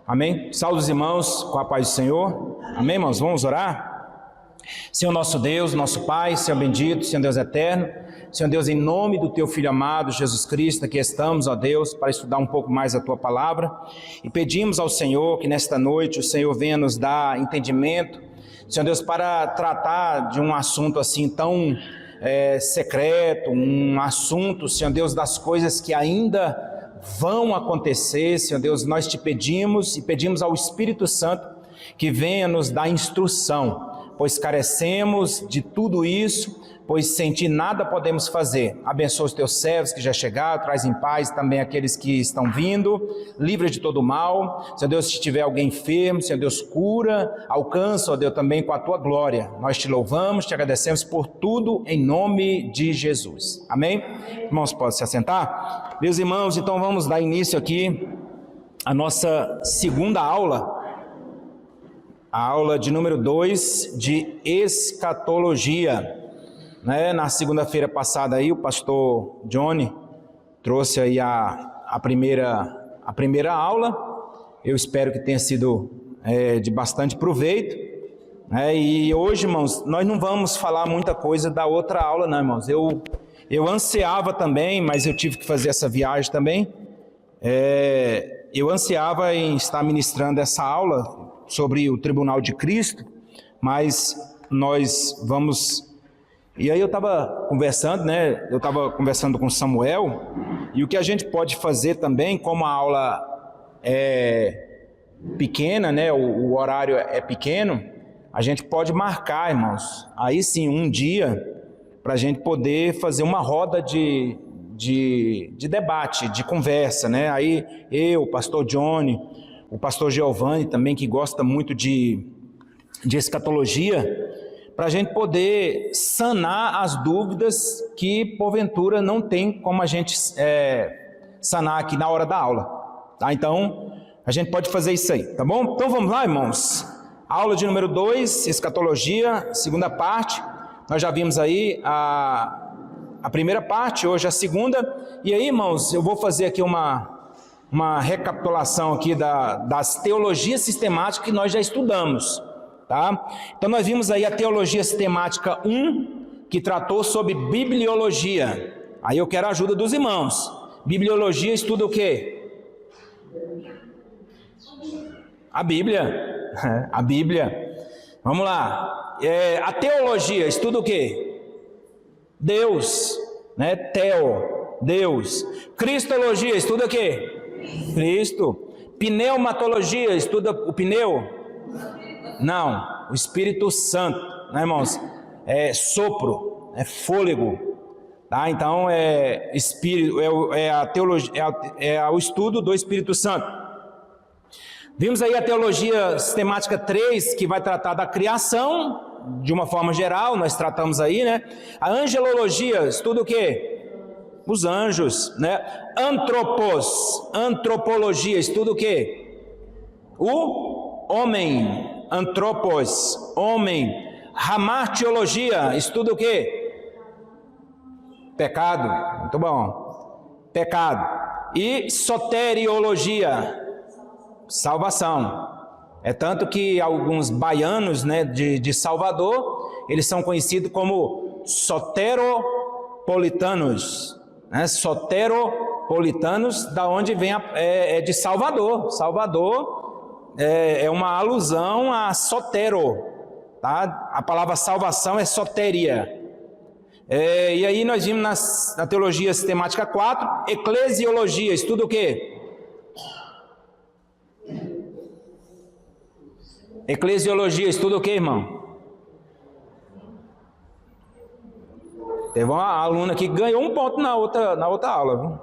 Amém? Saúde os irmãos com a paz do Senhor. Amém, irmãos? Vamos orar? Senhor nosso Deus, nosso Pai, Senhor bendito, Senhor Deus eterno, Senhor Deus, em nome do Teu Filho amado, Jesus Cristo, aqui estamos, ó Deus, para estudar um pouco mais a Tua Palavra, e pedimos ao Senhor que nesta noite o Senhor venha nos dar entendimento, Senhor Deus, para tratar de um assunto assim tão secreto, um assunto, Senhor Deus, das coisas que ainda vão acontecer. Senhor Deus, nós te pedimos e pedimos ao Espírito Santo que venha nos dar instrução, pois carecemos de tudo isso, pois sem ti nada podemos fazer. Abençoa os teus servos que já chegaram, traz em paz também aqueles que estão vindo, livra de todo mal. Senhor Deus, se tiver alguém enfermo, Senhor Deus, cura, alcança, ó Deus, também com a tua glória. Nós te louvamos, te agradecemos por tudo, em nome de Jesus. Amém? Irmãos, podem se assentar? Meus irmãos, então vamos dar início aqui à nossa segunda aula, a aula de número 2 de escatologia. Na segunda-feira passada aí, o pastor Johnny trouxe aí a primeira aula. Eu espero que tenha sido de bastante proveito. E hoje, irmãos, nós não vamos falar muita coisa da outra aula, não, irmãos. Eu ansiava também, mas eu tive que fazer essa viagem também. Eu ansiava em estar ministrando essa aula sobre o Tribunal de Cristo, mas nós vamos... E aí eu estava conversando, eu estava conversando com Samuel, e o que a gente pode fazer também, como a aula é pequena, o horário é pequeno, a gente pode marcar, irmãos, aí sim, um dia, para a gente poder fazer uma roda de debate, de conversa, Aí eu, o pastor Johnny, o pastor Giovanni também, que gosta muito de escatologia, para a gente poder sanar as dúvidas que porventura não tem como a gente sanar aqui na hora da aula, tá? Então a gente pode fazer isso aí, tá bom? Então vamos lá, irmãos, aula de número 2, escatologia, segunda parte. Nós já vimos aí a primeira parte, hoje a segunda, e aí, irmãos, eu vou fazer aqui uma recapitulação aqui das teologias sistemáticas que nós já estudamos, tá? Então nós vimos aí a teologia sistemática 1, que tratou sobre bibliologia. Aí eu quero a ajuda dos irmãos. Bibliologia estuda o quê? A Bíblia. A Bíblia. Vamos lá. A teologia estuda o quê? Deus, Teo, Deus. Cristologia estuda o quê? Cristo. Pneumatologia estuda o pneu? Não, o Espírito Santo, irmãos? É sopro, é fôlego, tá? Então espírito, a teologia, o estudo do Espírito Santo. Vimos aí a teologia sistemática 3, que vai tratar da criação, de uma forma geral, nós tratamos aí, A angelologia estuda o quê? Os anjos, Antropologia estuda o quê? O homem. Antropos, homem. Hamartiologia estuda o quê? Pecado, muito bom, pecado. E soteriologia, salvação. É tanto que alguns baianos, de Salvador, eles são conhecidos como soteropolitanos, soteropolitanos, da onde vem de Salvador. Salvador é uma alusão a sotero, tá? A palavra salvação é soteria. E aí nós vimos na teologia sistemática 4, eclesiologia, estuda o quê? Eclesiologia, estuda o quê, irmão? Teve uma aluna aqui que ganhou um ponto na outra aula, viu?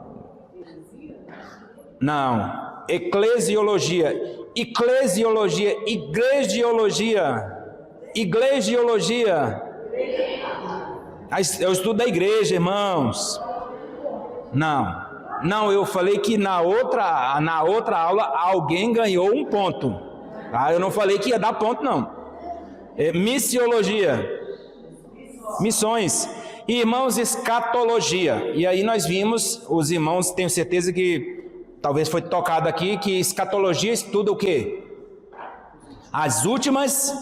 Não, eclesiologia. Eclesiologia, iglesiologia. Eu estudo da igreja, irmãos. Não, eu falei que na outra aula alguém ganhou um ponto, tá? Eu não falei que ia dar ponto, não. Missiologia, missões. E, irmãos, escatologia. E aí nós vimos, os irmãos, tenho certeza que talvez foi tocado aqui, que escatologia estuda o quê? As últimas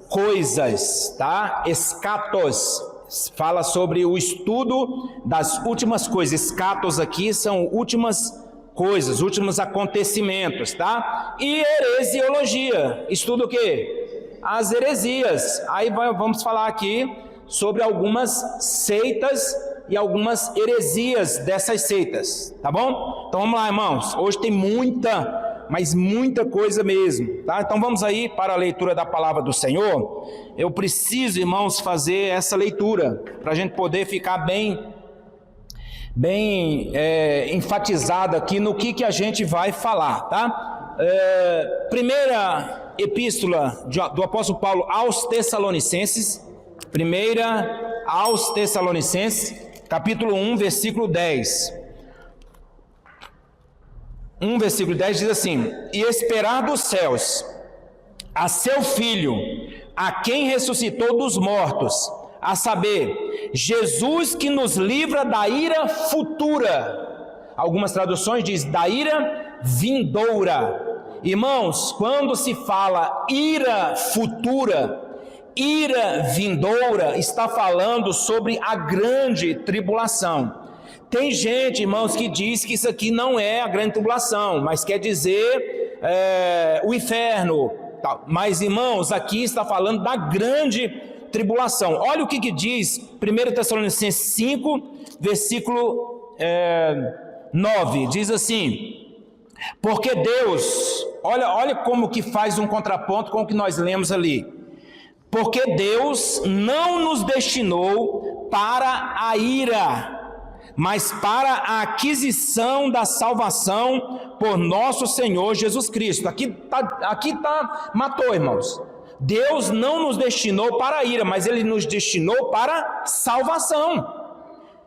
coisas, tá? Escatos fala sobre o estudo das últimas coisas. Escatos aqui são últimas coisas, últimos acontecimentos, tá? E heresiologia, estuda o quê? As heresias. Aí vamos falar aqui sobre algumas seitas e algumas heresias dessas seitas, tá bom? Então vamos lá, irmãos. Hoje tem muita, mas muita coisa mesmo, tá? Então vamos aí para a leitura da palavra do Senhor. Eu preciso, irmãos, fazer essa leitura para a gente poder ficar bem enfatizado aqui no que a gente vai falar, tá? Primeira epístola do apóstolo Paulo aos Tessalonicenses, primeira aos Tessalonicenses, capítulo 1, versículo 10. 1, versículo 10 diz assim: e esperar dos céus a seu Filho, a quem ressuscitou dos mortos, a saber, Jesus que nos livra da ira futura. Algumas traduções diz da ira vindoura. Irmãos, quando se fala ira futura, ira vindoura, está falando sobre a grande tribulação. Tem gente, irmãos, que diz que isso aqui não é a grande tribulação, mas quer dizer o inferno. Mas, irmãos, aqui está falando da grande tribulação. Olha o que diz 1 Tessalonicenses 5, versículo 9. Diz assim: porque Deus, olha como que faz um contraponto com o que nós lemos ali. Porque Deus não nos destinou para a ira, mas para a aquisição da salvação por nosso Senhor Jesus Cristo. Aqui matou, irmãos. Deus não nos destinou para a ira, mas Ele nos destinou para salvação.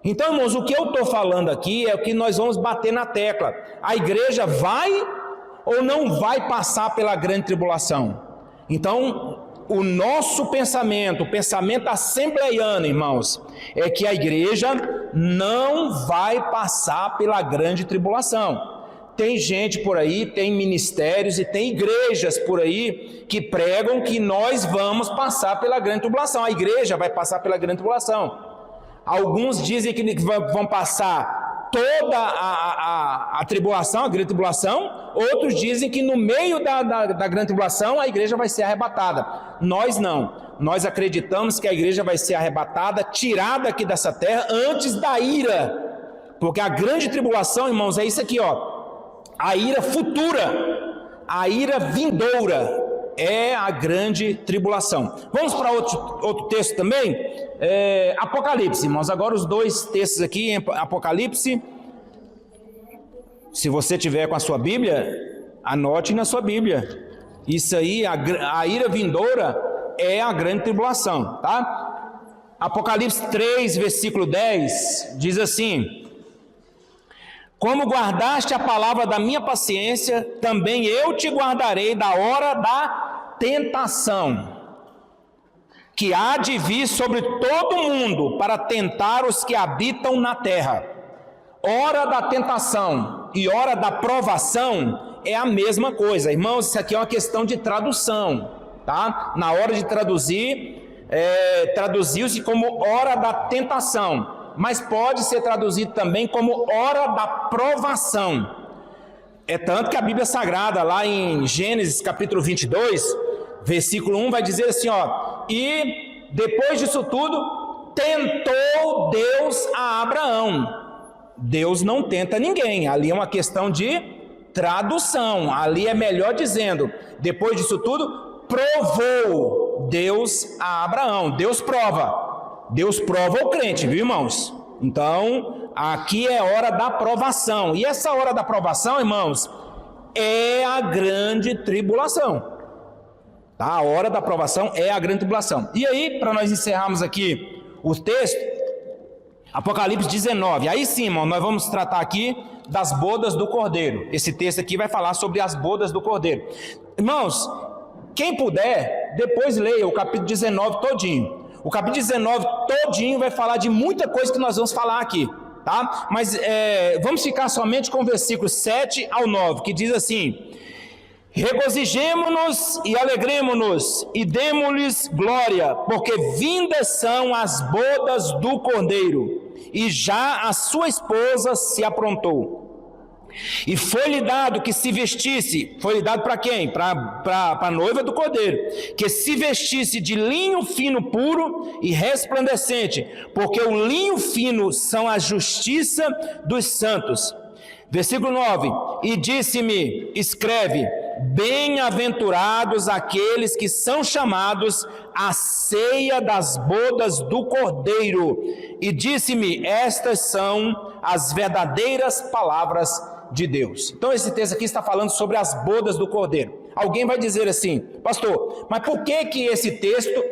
Então, irmãos, o que eu estou falando aqui é o que nós vamos bater na tecla. A igreja vai ou não vai passar pela grande tribulação? Então, o nosso pensamento, o pensamento assembleiano, irmãos, é que a igreja não vai passar pela grande tribulação. Tem gente por aí, tem ministérios e tem igrejas por aí que pregam que nós vamos passar pela grande tribulação. A igreja vai passar pela grande tribulação. Alguns dizem que vão passar toda a tribulação, a grande tribulação. Outros dizem que no meio da grande tribulação a igreja vai ser arrebatada. Nós não. Nós acreditamos que a igreja vai ser arrebatada, tirada aqui dessa terra antes da ira. Porque a grande tribulação, irmãos, é isso aqui, ó. A ira futura, a ira vindoura é a grande tribulação. Vamos para outro texto também, Apocalipse, irmãos. Agora os dois textos aqui em Apocalipse. Se você tiver com a sua Bíblia, anote na sua Bíblia. Isso aí, a ira vindoura é a grande tribulação, tá? Apocalipse 3, versículo 10, diz assim: como guardaste a palavra da minha paciência, também eu te guardarei da hora da tentação, que há de vir sobre todo mundo para tentar os que habitam na terra. Hora da tentação e hora da provação é a mesma coisa. Irmãos, isso aqui é uma questão de tradução, tá? Na hora de traduzir, traduziu-se como hora da tentação, mas pode ser traduzido também como hora da provação. É tanto que a Bíblia Sagrada, lá em Gênesis capítulo 22, versículo 1, vai dizer assim, ó: e depois disso tudo, tentou Deus a Abraão. Deus não tenta ninguém, ali é uma questão de tradução, ali é melhor dizendo, depois disso tudo, provou Deus a Abraão. Deus prova o crente, viu, irmãos? Então, aqui é hora da provação. E essa hora da provação, irmãos, é a grande tribulação. Tá? A hora da provação é a grande tribulação. E aí, para nós encerrarmos aqui o texto, Apocalipse 19. Aí sim, irmão, nós vamos tratar aqui das bodas do Cordeiro. Esse texto aqui vai falar sobre as bodas do Cordeiro. Irmãos, quem puder, depois leia o capítulo 19 todinho. O capítulo 19 todinho vai falar de muita coisa que nós vamos falar aqui. tá? Mas vamos ficar somente com o versículo 7 ao 9, que diz assim: regozijemo-nos e alegremo-nos e demo-lhes glória, porque vindas são as bodas do Cordeiro, e já a sua esposa se aprontou. E foi-lhe dado que se vestisse, foi-lhe dado para quem? Para a noiva do Cordeiro, que se vestisse de linho fino puro e resplandecente, porque o linho fino são a justiça dos santos. Versículo 9, e disse-me, escreve, bem-aventurados aqueles que são chamados à ceia das bodas do Cordeiro. E disse-me, estas são as verdadeiras palavras de Deus. Então esse texto aqui está falando sobre as bodas do Cordeiro. Alguém vai dizer assim: pastor, mas por que esse texto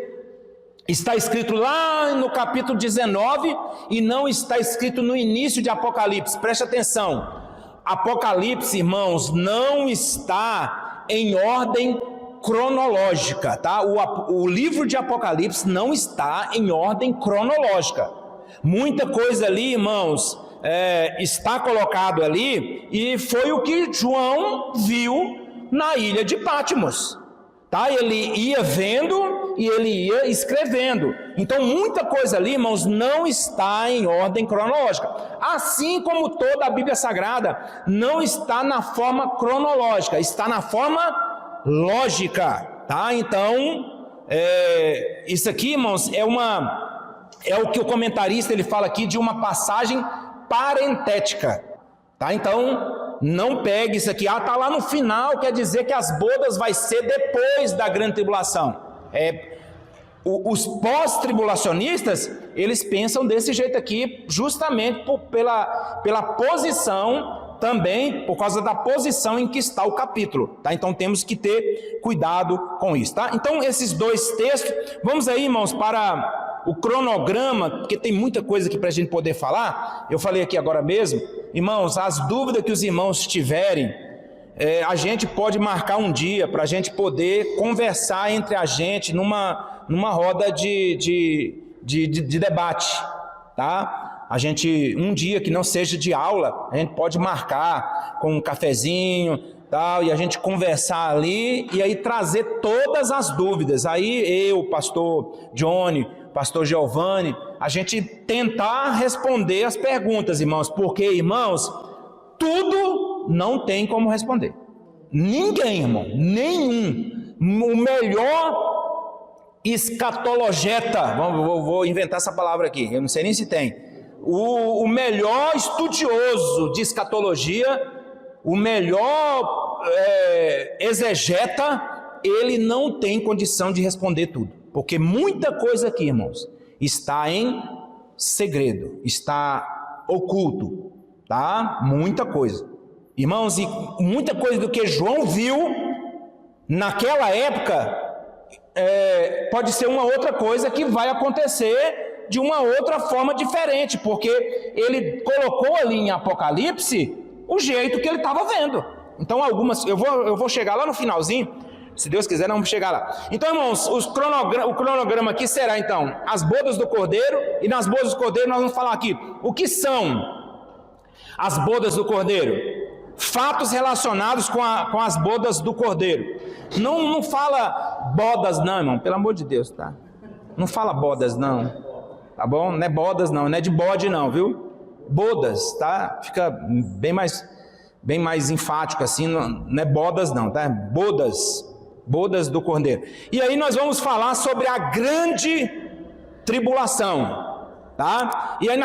está escrito lá no capítulo 19 e não está escrito no início de Apocalipse? Preste atenção, Apocalipse, irmãos, não está em ordem cronológica, tá? O livro de Apocalipse não está em ordem cronológica. Muita coisa ali, irmãos, está colocado ali, e foi o que João viu na ilha de Patmos, tá? Ele ia vendo e ele ia escrevendo. Então muita coisa ali, irmãos, não está em ordem cronológica, assim como toda a Bíblia Sagrada não está na forma cronológica, está na forma lógica, tá? Então isso aqui, irmãos, é o que o comentarista ele fala aqui de uma passagem parentética, tá? Então não pegue isso aqui, tá lá no final, quer dizer que as bodas vai ser depois da grande tribulação. Os pós-tribulacionistas, eles pensam desse jeito aqui, justamente pela posição, também por causa da posição em que está o capítulo, tá? Então temos que ter cuidado com isso, tá? Então esses dois textos, vamos aí, irmãos, para o cronograma, porque tem muita coisa aqui para a gente poder falar. Eu falei aqui agora mesmo, irmãos, as dúvidas que os irmãos tiverem, a gente pode marcar um dia para a gente poder conversar entre a gente numa roda de debate, tá? A gente, um dia que não seja de aula, a gente pode marcar com um cafezinho, tal, e a gente conversar ali, e aí trazer todas as dúvidas. Aí eu, pastor Johnny, pastor Giovanni, a gente tentar responder as perguntas, irmãos, porque, irmãos, tudo não tem como responder. Ninguém, irmão, nenhum. O melhor escatologeta, vou inventar essa palavra aqui, eu não sei nem se tem. O melhor estudioso de escatologia, o melhor exegeta, ele não tem condição de responder tudo. Porque muita coisa aqui, irmãos, está em segredo, está oculto, tá? Muita coisa. Irmãos, e muita coisa do que João viu naquela época, pode ser uma outra coisa que vai acontecer de uma outra forma diferente, porque ele colocou ali em Apocalipse o jeito que ele estava vendo. Então algumas, eu vou chegar lá no finalzinho, se Deus quiser, nós vamos chegar lá. Então, irmãos, o cronograma aqui será, então, as bodas do Cordeiro, e nas bodas do Cordeiro nós vamos falar aqui, o que são as bodas do Cordeiro? Fatos relacionados com as bodas do Cordeiro. Não fala bodas não, irmão, pelo amor de Deus, tá? Não fala bodas não, tá bom? Não é bodas não é de bode não, viu? Bodas, tá? Fica bem mais enfático assim, não é bodas não, tá? Bodas do Cordeiro. E aí nós vamos falar sobre a grande tribulação, tá? E aí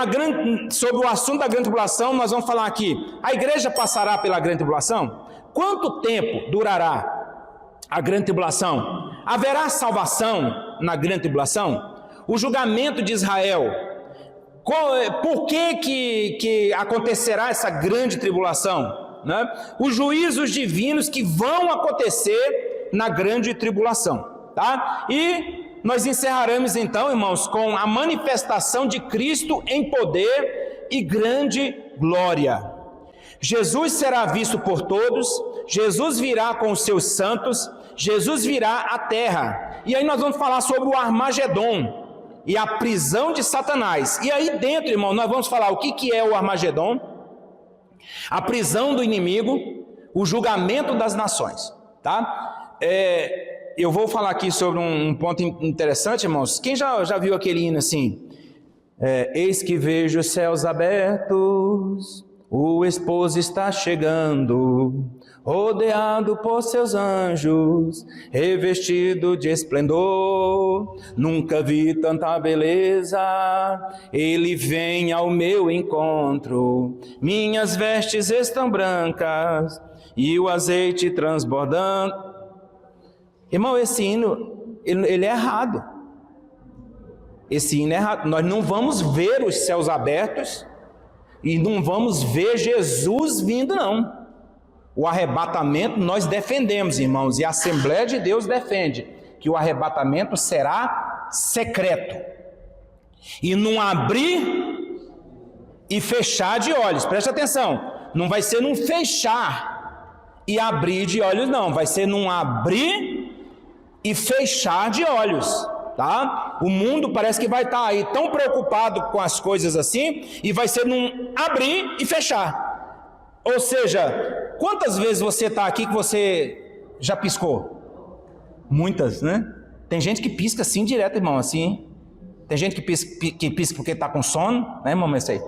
sobre o assunto da grande tribulação nós vamos falar aqui, a igreja passará pela grande tribulação? Quanto tempo durará a grande tribulação? Haverá salvação na grande tribulação? O julgamento de Israel, por que acontecerá essa grande tribulação, né? Os juízos divinos que vão acontecer na grande tribulação, tá? E nós encerraremos então, irmãos, com a manifestação de Cristo em poder e grande glória. Jesus será visto por todos, Jesus virá com os seus santos, Jesus virá à terra. E aí nós vamos falar sobre o Armagedon. e a prisão de Satanás. E aí dentro, irmão, nós vamos falar o que é o Armagedon, a prisão do inimigo, o julgamento das nações, tá? Eu vou falar aqui sobre um ponto interessante, irmãos. Quem já viu aquele hino assim? Eis que vejo os céus abertos, o esposo está chegando, rodeado por seus anjos, revestido de esplendor. Nunca vi tanta beleza, ele vem ao meu encontro. Minhas vestes estão brancas e o azeite transbordando. Irmão, esse hino, ele é errado. Esse hino é errado. Nós não vamos ver os céus abertos e não vamos ver Jesus vindo, não. O arrebatamento nós defendemos, irmãos, e a Assembleia de Deus defende que o arrebatamento será secreto e não abrir e fechar de olhos. Preste atenção, não vai ser num fechar e abrir de olhos, não, vai ser num abrir e fechar de olhos, tá? O mundo parece que vai estar aí tão preocupado com as coisas assim, e vai ser num abrir e fechar. Ou seja, quantas vezes você está aqui que você já piscou? Muitas, né? Tem gente que pisca assim direto, irmão, assim. Tem gente que pisca porque está com sono, né, irmão? Isso aí.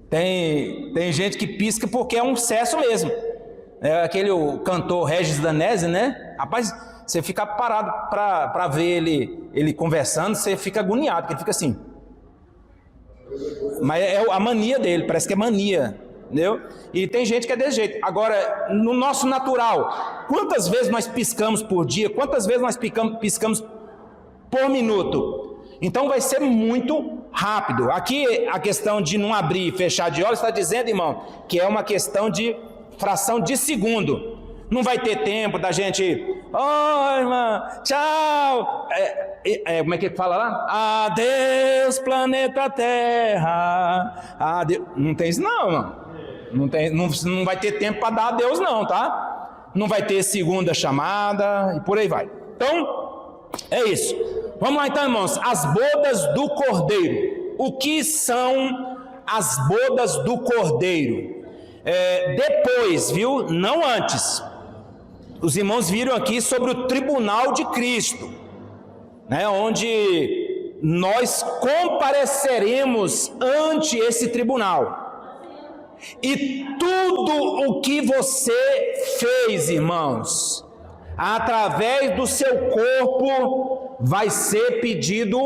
Tem gente que pisca porque é um sucesso mesmo. É o cantor Regis Danese, né? Rapaz, você fica parado para ver ele conversando, você fica agoniado, porque ele fica assim. Mas é a mania dele, parece que é mania, entendeu? E tem gente que é desse jeito. Agora, no nosso natural, quantas vezes nós piscamos por dia? Quantas vezes nós piscamos por minuto? Então vai ser muito rápido. Aqui a questão de não abrir e fechar de olhos está dizendo, irmão, que é uma questão de fração de segundo. Não vai ter tempo da gente, irmã, tchau. Como é que fala lá? Adeus, planeta Terra. Adeus. Não tem isso não, irmão. Não vai ter tempo para dar adeus não, tá? Não vai ter segunda chamada e por aí vai. Então, é isso. Vamos lá então, irmãos. As bodas do Cordeiro. O que são as bodas do Cordeiro? Depois, viu? Não antes. Os irmãos viram aqui sobre o tribunal de Cristo, né, onde nós compareceremos ante esse tribunal. E tudo o que você fez, irmãos, através do seu corpo, vai ser pedido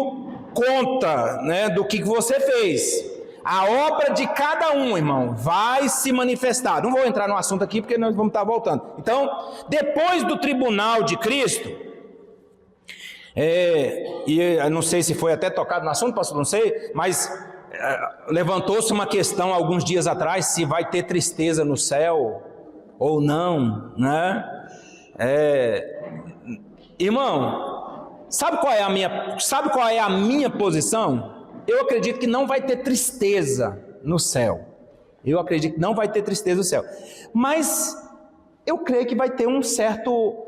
conta, né, do que você fez. A obra de cada um, irmão, vai se manifestar. Não vou entrar no assunto aqui porque nós vamos estar voltando. Então, depois do tribunal de Cristo, e eu não sei se foi até tocado no assunto, pastor, não sei, mas levantou-se uma questão alguns dias atrás, se vai ter tristeza no céu ou não, né? Irmão, sabe qual é a minha posição? Eu acredito que não vai ter tristeza no céu. Eu acredito que não vai ter tristeza no céu. Mas eu creio que vai ter um certo...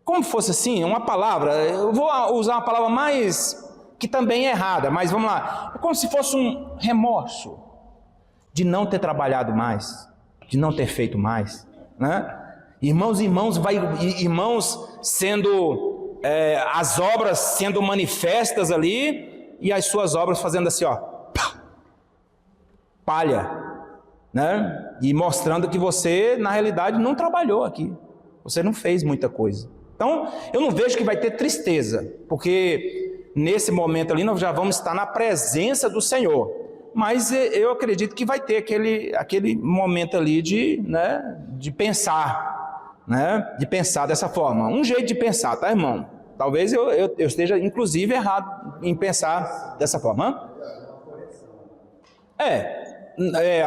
como fosse assim, uma palavra... Eu vou usar uma palavra mais... que também é errada, mas vamos lá. É como se fosse um remorso de não ter trabalhado mais, de não ter feito mais, né? Irmãos sendo... as obras sendo manifestas ali, e as suas obras fazendo assim, palha, né? E mostrando que você, na realidade, não trabalhou aqui, você não fez muita coisa. Então, eu não vejo que vai ter tristeza, porque nesse momento ali nós já vamos estar na presença do Senhor, mas eu acredito que vai ter aquele momento ali de pensar, né? De pensar dessa forma, um jeito de pensar, tá, irmão? Talvez eu esteja, inclusive, errado em pensar dessa forma.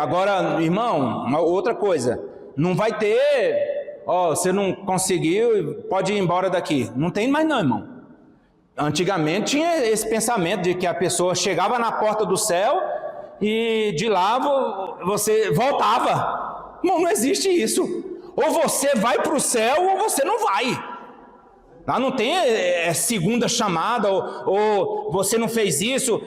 Agora, irmão, uma outra coisa. Não vai ter, você não conseguiu, pode ir embora daqui. Não tem mais não, irmão. Antigamente tinha esse pensamento de que a pessoa chegava na porta do céu e de lá você voltava. Irmão, não existe isso. Ou você vai para o céu ou você não vai. Lá não tem segunda chamada, ou você não fez isso,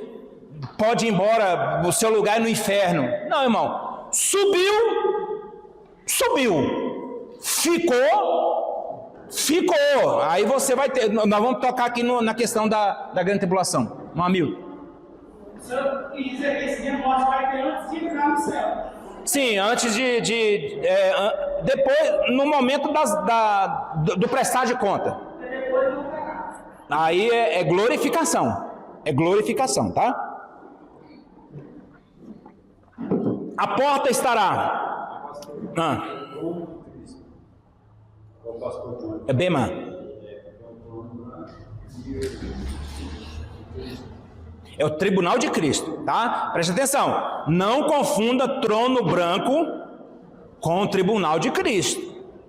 pode ir embora, o seu lugar é no inferno. Não, irmão, subiu, ficou. Aí você vai ter, nós vamos tocar aqui na questão da grande tribulação. No Hamilton. O senhor quis dizer que esse negócio vai ter antes de entrar no céu. Sim, antes depois, no momento do prestar de conta. Depois eu vou pegar. Aí é glorificação. É glorificação, tá? A porta estará. É Bema. É o tribunal de Cristo, tá? Preste atenção. Não confunda trono branco com o tribunal de Cristo,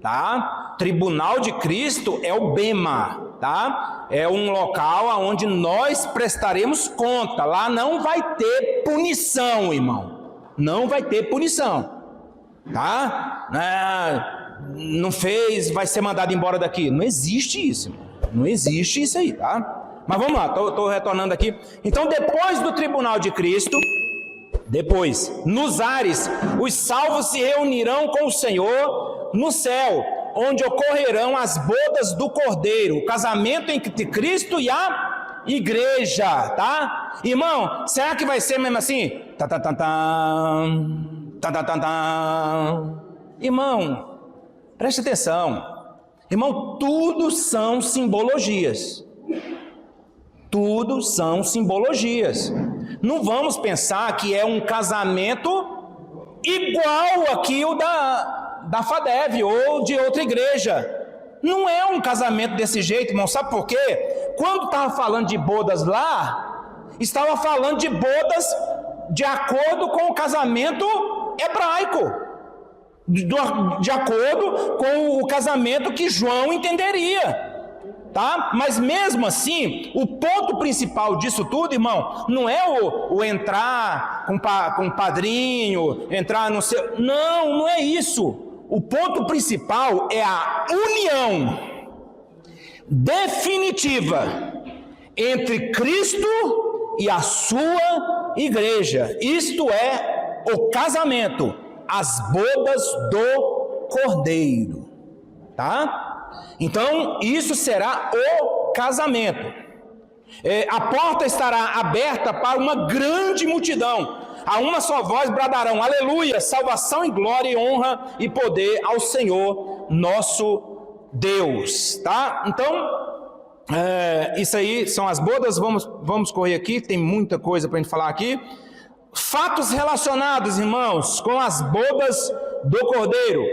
tá? Tribunal de Cristo é o Bema, tá? É um local onde nós prestaremos conta. Lá não vai ter punição, irmão. Não vai ter punição, tá? Não fez, vai ser mandado embora daqui. Não existe isso, irmão. Não existe isso aí, tá? Mas vamos lá, estou retornando aqui. Então, depois do tribunal de Cristo, nos ares, os salvos se reunirão com o Senhor no céu, onde ocorrerão as bodas do Cordeiro, o casamento entre Cristo e a igreja, tá? Irmão, será que vai ser mesmo assim? Irmão, preste atenção. Irmão, tudo são simbologias. Tudo são simbologias. Não vamos pensar que é um casamento igual aqui o da FADEV ou de outra igreja. Não é um casamento desse jeito, irmão. Sabe por quê? Quando estava falando de bodas lá, estava falando de bodas de acordo com o casamento hebraico, de acordo com o casamento que João entenderia. Tá? Mas mesmo assim, o ponto principal disso tudo, irmão, não é o entrar com padrinho, entrar no seu... Não é isso. O ponto principal é a união definitiva entre Cristo e a sua igreja. Isto é o casamento, as bodas do Cordeiro. Tá? Então, isso será o casamento. A porta estará aberta para uma grande multidão. A uma só voz bradarão: aleluia, salvação e glória e honra e poder ao Senhor nosso Deus. Tá? Então, isso aí são as bodas. Vamos correr aqui, tem muita coisa para a gente falar aqui. Fatos relacionados, irmãos, com as bodas do Cordeiro.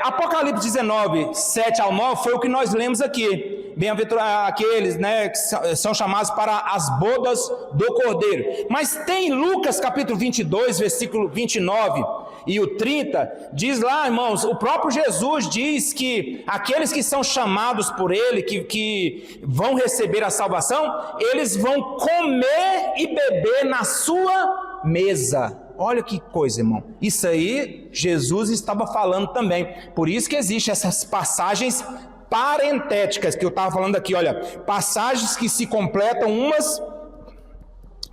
Apocalipse 19, 7 ao 9 foi o que nós lemos aqui. Bem-aventurados aqueles, né, que são chamados para as bodas do Cordeiro. Mas tem Lucas capítulo 22, versículo 29 e o 30, diz lá, irmãos, o próprio Jesus diz que aqueles que são chamados por Ele, que vão receber a salvação, eles vão comer e beber na sua mesa. Olha que coisa, irmão. Isso aí Jesus estava falando também. Por isso que existem essas passagens parentéticas que eu estava falando aqui. Olha, passagens que se completam umas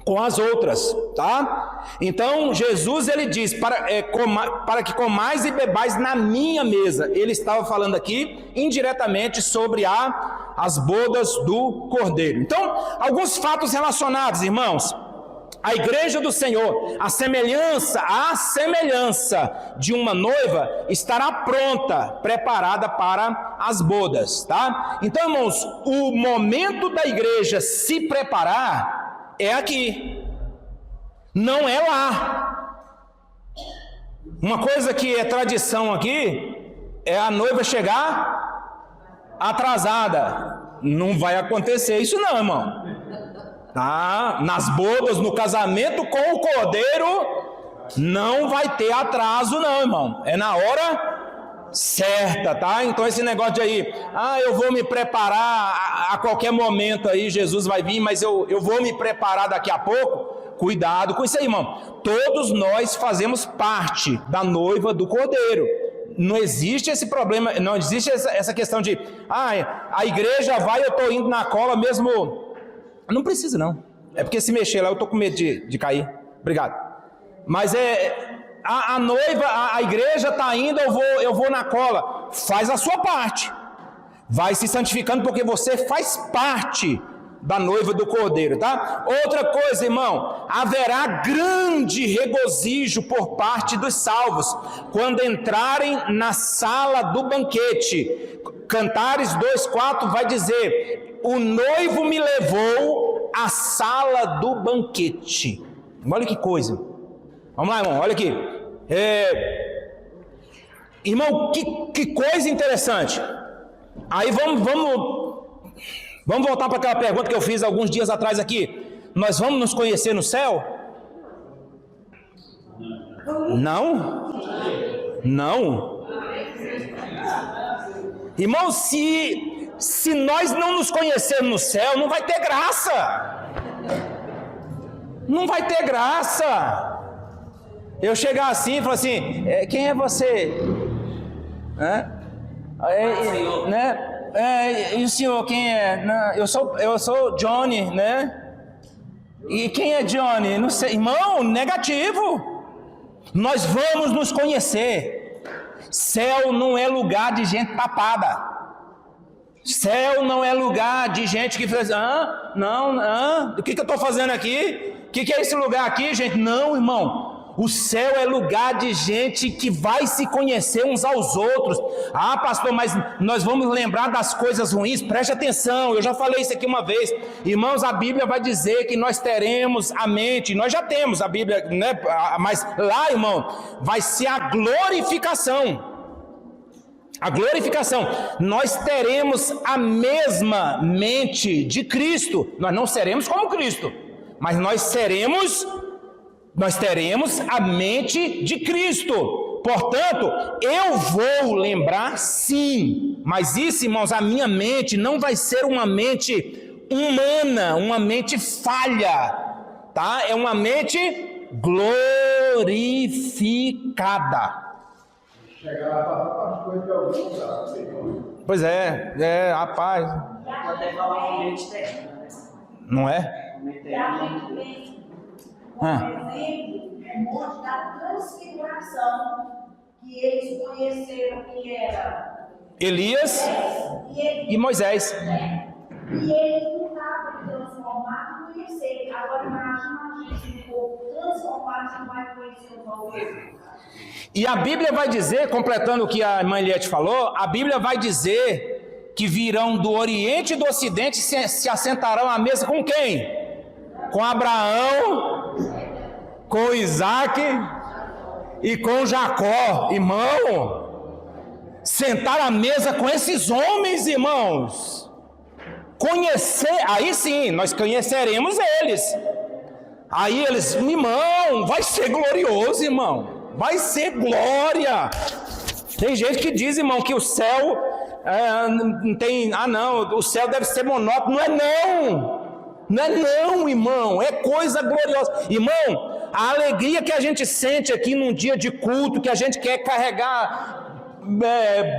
com as outras, tá? Então Jesus ele diz para que comais e bebais na minha mesa. Ele estava falando aqui indiretamente sobre as bodas do Cordeiro. Então, alguns fatos relacionados, irmãos. A igreja do Senhor, a semelhança de uma noiva, estará pronta, preparada para as bodas, tá? Então, irmãos, o momento da igreja se preparar é aqui, não é lá. Uma coisa que é tradição aqui é a noiva chegar atrasada. Não vai acontecer isso não, irmão. Tá? Nas bodas, no casamento com o Cordeiro, não vai ter atraso não, irmão. É na hora certa, tá? Então esse negócio de aí, eu vou me preparar a qualquer momento aí, Jesus vai vir, mas eu vou me preparar daqui a pouco. Cuidado com isso aí, irmão. Todos nós fazemos parte da noiva do Cordeiro. não existe esse problema, não existe essa questão de, a igreja vai, eu estou indo na cola mesmo. Não precisa não, é porque se mexer lá eu estou com medo de cair. Obrigado. Mas a noiva, a igreja está indo, eu vou na cola. Faz a sua parte, vai se santificando, porque você faz parte da noiva do Cordeiro, tá? Outra coisa, irmão, haverá grande regozijo por parte dos salvos quando entrarem na sala do banquete. Cantares 2:4 vai dizer: o noivo me levou à sala do banquete. Olha que coisa. Vamos lá, irmão, olha aqui. Irmão, que coisa interessante. Aí vamos voltar para aquela pergunta que eu fiz alguns dias atrás aqui. Nós vamos nos conhecer no céu? Não? Não? Irmão, se nós não nos conhecermos no céu, não vai ter graça. Não vai ter graça. Eu chegar assim e falar assim, quem é você? Né? E o senhor, quem é? Eu sou Johnny, né? E quem é Johnny? Não sei. Irmão, negativo. Nós vamos nos conhecer. Céu não é lugar de gente tapada. Céu não é lugar de gente que faz, o que eu estou fazendo aqui? O que é esse lugar aqui, gente? Não, irmão. O céu é lugar de gente que vai se conhecer uns aos outros. Pastor, mas nós vamos lembrar das coisas ruins? Preste atenção, eu já falei isso aqui uma vez. Irmãos, a Bíblia vai dizer que nós teremos a mente, nós já temos a Bíblia, né? Mas lá, irmão, vai ser a glorificação. A glorificação. Nós teremos a mesma mente de Cristo. Nós não seremos como Cristo, mas nós teremos a mente de Cristo. Portanto, eu vou lembrar sim, mas isso, irmãos, a minha mente não vai ser uma mente humana, uma mente falha, tá? É uma mente glorificada. Chegar lá para as coisas de algum lugar. Pois rapaz. Até falar uma mente terrena, né? Não é? Por exemplo, o monte da transfiguração, que eles conheceram que era Elias e Moisés. E eles não estavam transformados, não ia ser. Agora imagina a gente um pouco transformado, você não vai conhecer os outros. E a Bíblia vai dizer, completando o que a irmã Eliette falou, a Bíblia vai dizer que virão do Oriente e do Ocidente e se assentarão à mesa com quem? Com Abraão, com Isaac e com Jacó. Irmão, sentar à mesa com esses homens, irmãos, conhecer, aí sim, nós conheceremos eles. Aí eles, irmão, vai ser glorioso, irmão, vai ser glória. Tem gente que diz, irmão, que o céu não tem, o céu deve ser monótono. Não é não, irmão, é coisa gloriosa. Irmão, a alegria que a gente sente aqui num dia de culto, que a gente quer carregar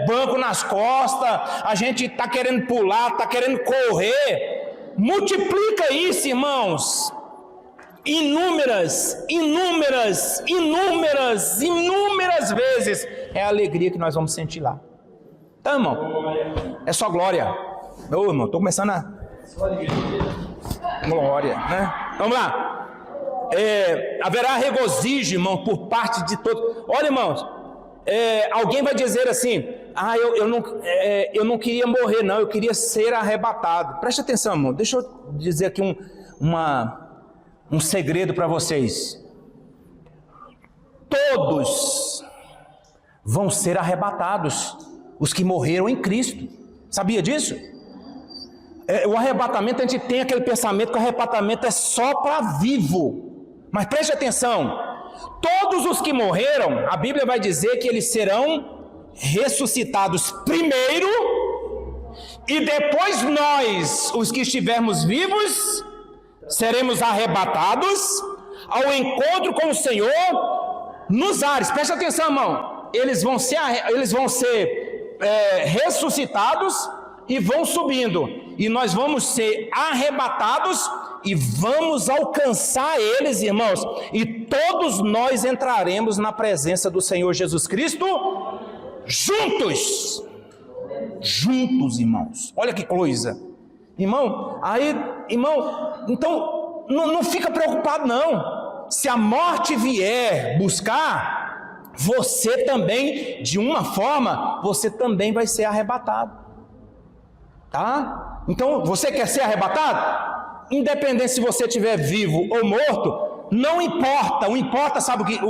banco nas costas, a gente está querendo pular, está querendo correr, multiplica isso, irmãos, inúmeras vezes, é a alegria que nós vamos sentir lá. Então, irmão, é só glória. Irmão, estou começando a... glória, né? Vamos lá. Haverá regozijo, irmão, por parte de todos. Olha, irmãos, alguém vai dizer assim, eu não queria morrer, não, eu queria ser arrebatado. Preste atenção, irmão, deixa eu dizer aqui um segredo para vocês. Todos vão ser arrebatados, os que morreram em Cristo. Sabia disso? O arrebatamento, a gente tem aquele pensamento que o arrebatamento é só para vivo. Mas preste atenção, todos os que morreram, a Bíblia vai dizer que eles serão ressuscitados primeiro, e depois nós, os que estivermos vivos, seremos arrebatados ao encontro com o Senhor nos ares. Preste atenção, irmão. eles vão ser ressuscitados e vão subindo, e nós vamos ser arrebatados e vamos alcançar eles, irmãos, e todos nós entraremos na presença do Senhor Jesus Cristo juntos, irmãos. Olha que coisa, irmão. Então não fica preocupado não. Se a morte vier buscar, você também, de uma forma, você também vai ser arrebatado, tá? Então, você quer ser arrebatado? Independente se você estiver vivo ou morto, não importa. O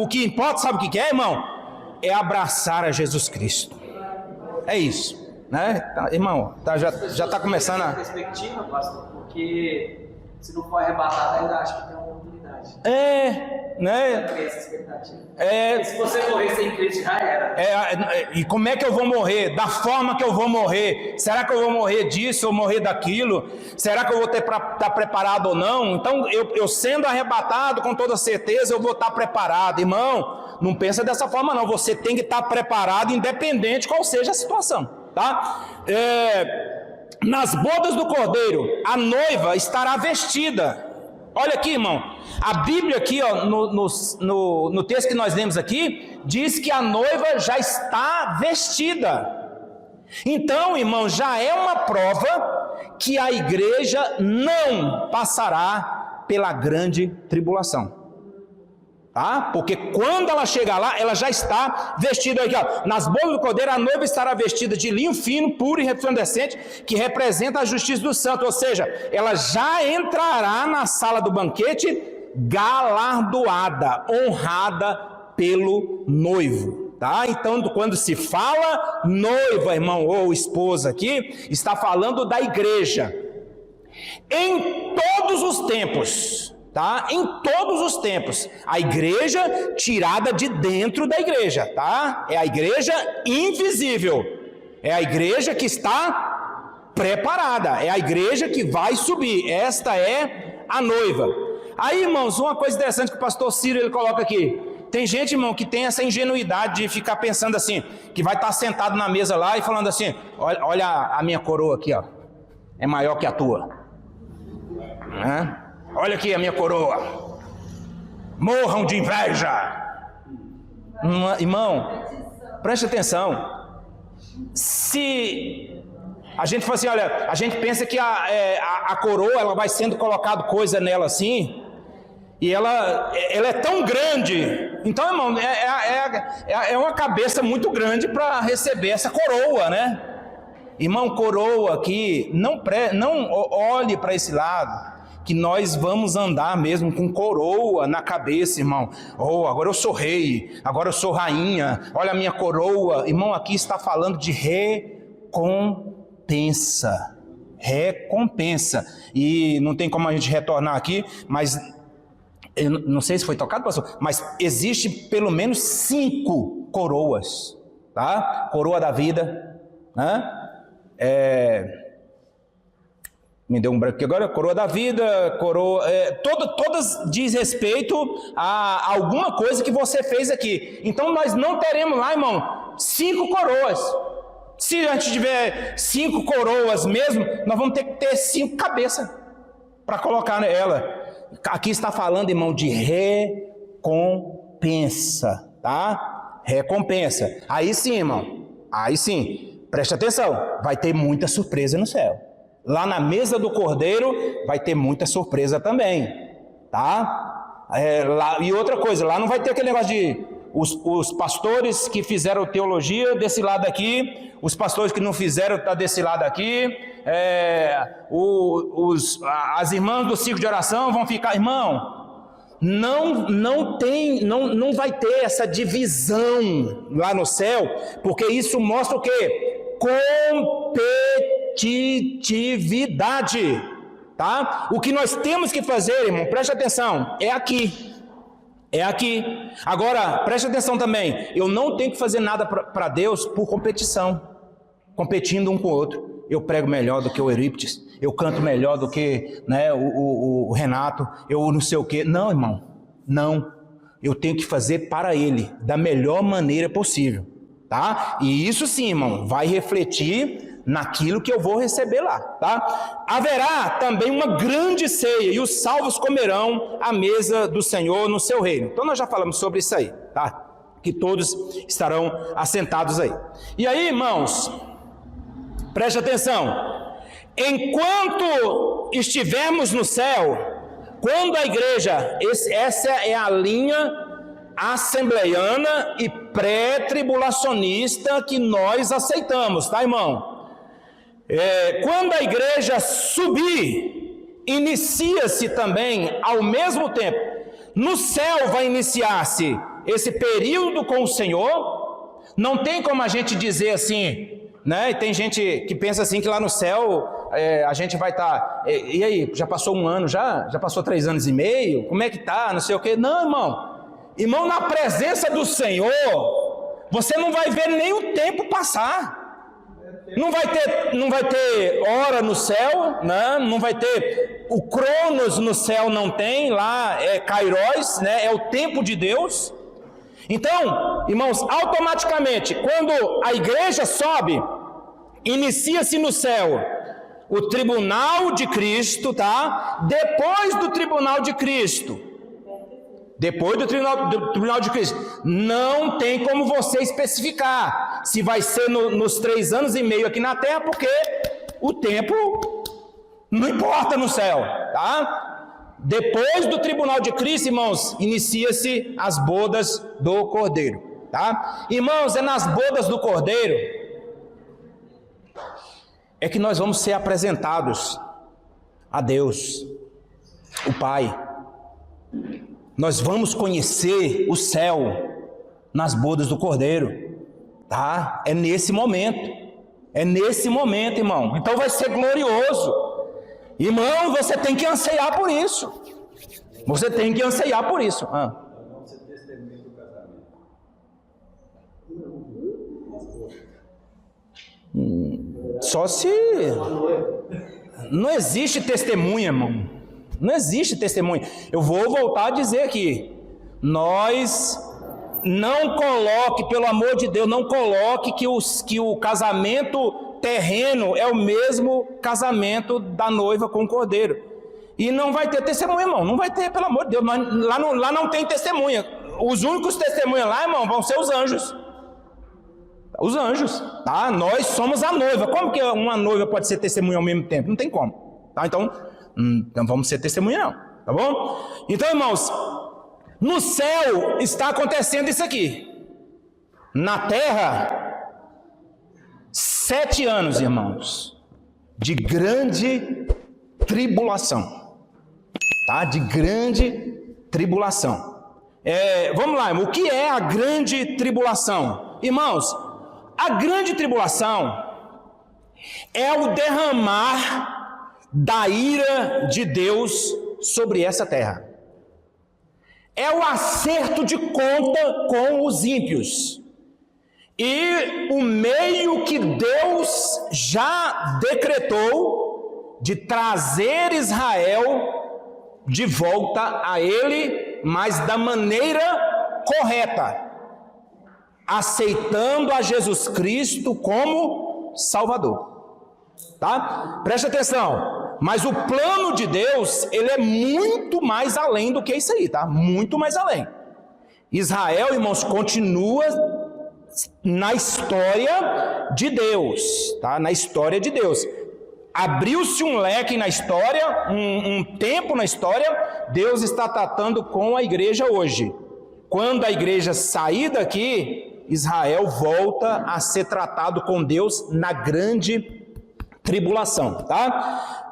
que importa, sabe o que é, irmão? É abraçar a Jesus Cristo. É isso, né? Tá, irmão, já está começando a... perspectiva, pastor, porque se não for arrebatado, ainda acho que tem uma oportunidade. Né? Essa expectativa. E se você morrer sem Cristo, já era. E como é que eu vou morrer? Da forma que eu vou morrer? Será que eu vou morrer disso ou morrer daquilo? Será que eu vou estar preparado ou não? Então, eu sendo arrebatado, com toda certeza, eu vou estar preparado. Irmão, não pensa dessa forma não. Você tem que estar preparado, independente qual seja a situação, tá? Nas bodas do Cordeiro, a noiva estará vestida. Olha aqui, irmão, a Bíblia aqui, ó, no texto que nós lemos aqui, diz que a noiva já está vestida. Então, irmão, já é uma prova que a igreja não passará pela grande tribulação. Tá? Porque quando ela chegar lá, ela já está vestida aqui, ó. Nas bodas do Cordeiro, a noiva estará vestida de linho fino, puro e resplandecente, que representa a justiça do santo. Ou seja, ela já entrará na sala do banquete galardoada, honrada pelo noivo. Tá? Então, quando se fala noiva, irmão, ou esposa aqui, está falando da igreja. Em todos os tempos, tá? Em todos os tempos, a igreja tirada de dentro da igreja, tá? É a igreja invisível, é a igreja que está preparada, é a igreja que vai subir. Esta é a noiva. Aí, irmãos, uma coisa interessante que o pastor Ciro ele coloca aqui. Tem gente, irmão, que tem essa ingenuidade de ficar pensando assim, que vai estar sentado na mesa lá e falando assim: olha a minha coroa aqui, ó, é maior que a tua, né? Olha aqui a minha coroa, morram de inveja. Irmão, preste atenção. Se a gente fala assim, olha, a gente pensa que a coroa, ela vai sendo colocado coisa nela assim, e ela é tão grande. Então, irmão, é uma cabeça muito grande para receber essa coroa, né? Irmão, coroa aqui, não olhe para esse lado, que nós vamos andar mesmo com coroa na cabeça, irmão. Oh, agora eu sou rei, agora eu sou rainha, olha a minha coroa. Irmão, aqui está falando de recompensa. E não tem como a gente retornar aqui, mas eu não sei se foi tocado, pastor, mas existe pelo menos 5 coroas, tá? Coroa da vida, né? Me deu um branco aqui agora, coroa da vida, coroa... todas diz respeito a alguma coisa que você fez aqui. Então nós não teremos lá, irmão, 5 coroas. Se a gente tiver 5 coroas mesmo, nós vamos ter que ter 5 cabeças para colocar nela. Aqui está falando, irmão, de recompensa, tá? Recompensa. Aí sim, irmão, aí sim, preste atenção, vai ter muita surpresa no céu. Lá na mesa do Cordeiro vai ter muita surpresa também, tá? E outra coisa, lá não vai ter aquele negócio de os pastores que fizeram teologia desse lado aqui, os pastores que não fizeram tá desse lado aqui, as irmãs do ciclo de oração vão ficar, irmão, não vai ter essa divisão lá no céu, porque isso mostra o quê? Competitividade, tá? O que nós temos que fazer, irmão, preste atenção, é aqui. Agora, preste atenção também, eu não tenho que fazer nada para Deus por competição, competindo um com o outro. Eu prego melhor do que o Eurípides, eu canto melhor do que, né, o Renato, eu não sei o quê. Não, irmão, não. Eu tenho que fazer para Ele, da melhor maneira possível. tá? E isso sim, irmão, vai refletir naquilo que eu vou receber lá, tá? Haverá também uma grande ceia, e os salvos comerão a mesa do Senhor no seu reino. Então nós já falamos sobre isso aí, tá? Que todos estarão assentados aí. E aí, irmãos, preste atenção. Enquanto estivermos no céu, quando a igreja, essa é a linha assembleiana e pré-tribulacionista que nós aceitamos, tá, irmão? Quando a igreja subir, inicia-se também ao mesmo tempo. No céu vai iniciar-se esse período com o Senhor. Não tem como a gente dizer assim, né? E tem gente que pensa assim que lá no céu a gente vai estar. E aí, já passou um ano já passou 3 anos e meio? Como é que tá? Não sei o quê. Não, irmão. Irmão, na presença do Senhor, você não vai ver nem o tempo passar. Não vai ter hora no céu, né? Não vai ter o Cronos no céu, não tem, lá é Kairos, né? É o tempo de Deus. Então, irmãos, automaticamente, quando a igreja sobe, inicia-se no céu o tribunal de Cristo, tá? Depois do tribunal de Cristo, de Cristo, não tem como você especificar se vai ser nos 3 anos e meio aqui na terra, porque o tempo não importa no céu, tá? Depois do tribunal de Cristo, irmãos, inicia-se as bodas do Cordeiro, tá? Irmãos, é nas bodas do Cordeiro é que nós vamos ser apresentados a Deus, o Pai. Nós vamos conhecer o céu nas bodas do Cordeiro, tá? É nesse momento, irmão. Então vai ser glorioso. Irmão, você tem que anseiar por isso. Você tem que anseiar por isso. Só se... Não existe testemunha, irmão. Não existe testemunha. Eu vou voltar a dizer aqui. Nós não coloque, pelo amor de Deus, não coloque que o casamento terreno é o mesmo casamento da noiva com o cordeiro. E não vai ter testemunha, irmão. Não vai ter, pelo amor de Deus. Lá não tem testemunha. Os únicos testemunhas lá, irmão, vão ser os anjos. Os anjos, tá? Nós somos a noiva. Como que uma noiva pode ser testemunha ao mesmo tempo? Não tem como, tá? Então não vamos ser testemunha não, tá bom? Então, irmãos, no céu está acontecendo isso aqui. Na terra, 7 anos, irmãos, de grande tribulação, tá? De grande tribulação. Vamos lá, irmão, o que é a grande tribulação? Irmãos, a grande tribulação é o derramar da ira de Deus sobre essa terra. É o acerto de conta com os ímpios. E o meio que Deus já decretou de trazer Israel de volta a Ele, mas da maneira correta, aceitando a Jesus Cristo como Salvador. Tá? Preste atenção, mas o plano de Deus, ele é muito mais além do que isso aí, tá? Muito mais além. Israel, irmãos, continua na história de Deus, tá? Na história de Deus. Abriu-se um leque na história, um tempo na história, Deus está tratando com a igreja hoje. Quando a igreja sair daqui, Israel volta a ser tratado com Deus na grande tribulação, tá?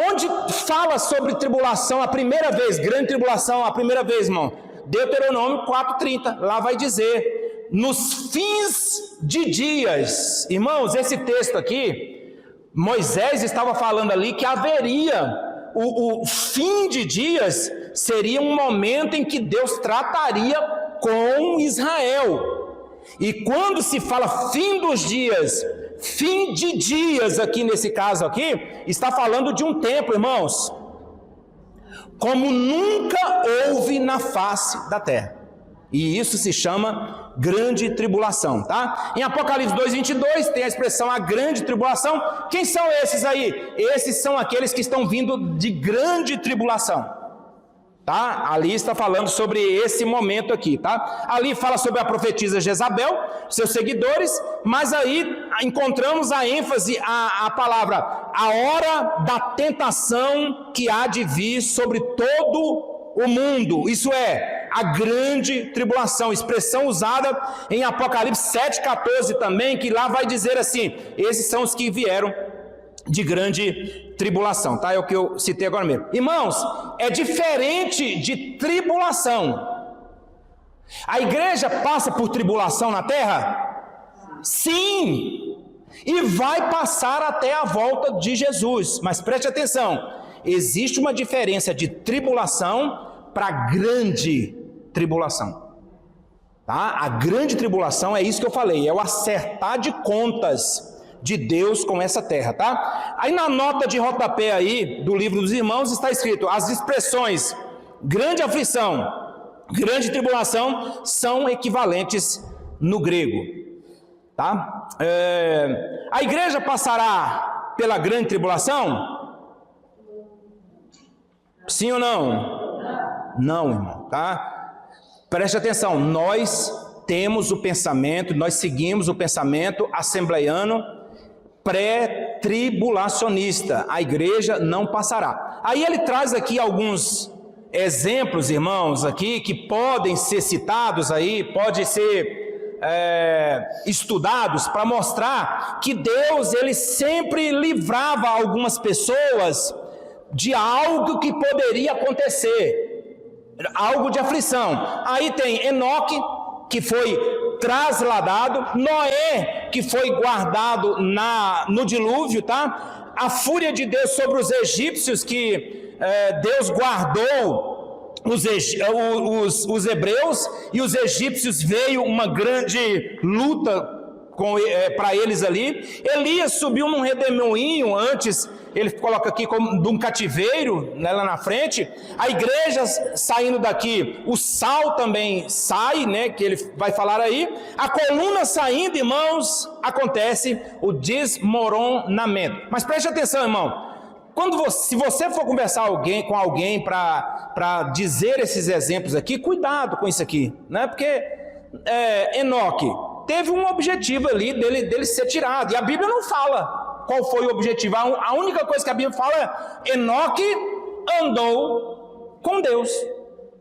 Onde fala sobre tribulação a primeira vez, grande tribulação a primeira vez, irmão? Deuteronômio 4:30, lá vai dizer, nos fins de dias. Irmãos, esse texto aqui, Moisés estava falando ali que haveria, o fim de dias seria um momento em que Deus trataria com Israel. E quando se fala fim dos dias, fim de dias aqui nesse caso aqui, está falando de um tempo, irmãos, como nunca houve na face da terra. E isso se chama grande tribulação, tá? Em Apocalipse 2:22 tem a expressão a grande tribulação. Quem são esses aí? Esses são aqueles que estão vindo de grande tribulação. Tá? Ali está falando sobre esse momento aqui, tá? Ali fala sobre a profetisa Jezabel, seus seguidores, mas aí encontramos a ênfase, a palavra, a hora da tentação que há de vir sobre todo o mundo. Isso é, a grande tribulação, expressão usada em Apocalipse 7:14 também, que lá vai dizer assim, esses são os que vieram de grande tribulação, tá? É o que eu citei agora mesmo. Irmãos, é diferente de tribulação. A igreja passa por tribulação na terra? Sim! E vai passar até a volta de Jesus. Mas preste atenção, existe uma diferença de tribulação para grande tribulação. Tá? A grande tribulação é isso que eu falei, é o acertar de contas de Deus com essa terra, tá? Aí na nota de rodapé aí do livro dos irmãos está escrito, as expressões grande aflição, grande tribulação são equivalentes no grego, tá? A igreja passará pela grande tribulação? Sim ou não? Não, irmão, tá? Preste atenção, nós temos o pensamento, nós seguimos o pensamento assembleiano pré-tribulacionista, a igreja não passará. Aí ele traz aqui alguns exemplos, irmãos, aqui, que podem ser citados aí, podem ser estudados para mostrar que Deus, ele sempre livrava algumas pessoas de algo que poderia acontecer, algo de aflição. Aí tem Enoque, que foi trasladado, Noé, que foi guardado no dilúvio, tá? A fúria de Deus sobre os egípcios, que Deus guardou os hebreus, e os egípcios, veio uma grande luta para eles ali. Elias subiu num redemoinho, antes ele coloca aqui como de um cativeiro, né, lá na frente. A igreja saindo daqui, o sal também sai, né, que ele vai falar aí. A coluna saindo, irmãos, acontece o desmoronamento. Mas preste atenção, irmão, se você for conversar com alguém para dizer esses exemplos aqui, cuidado com isso aqui, né? Porque Enoque teve um objetivo ali dele ser tirado, e a Bíblia não fala qual foi o objetivo. A única coisa que a Bíblia fala é: Enoque andou com Deus.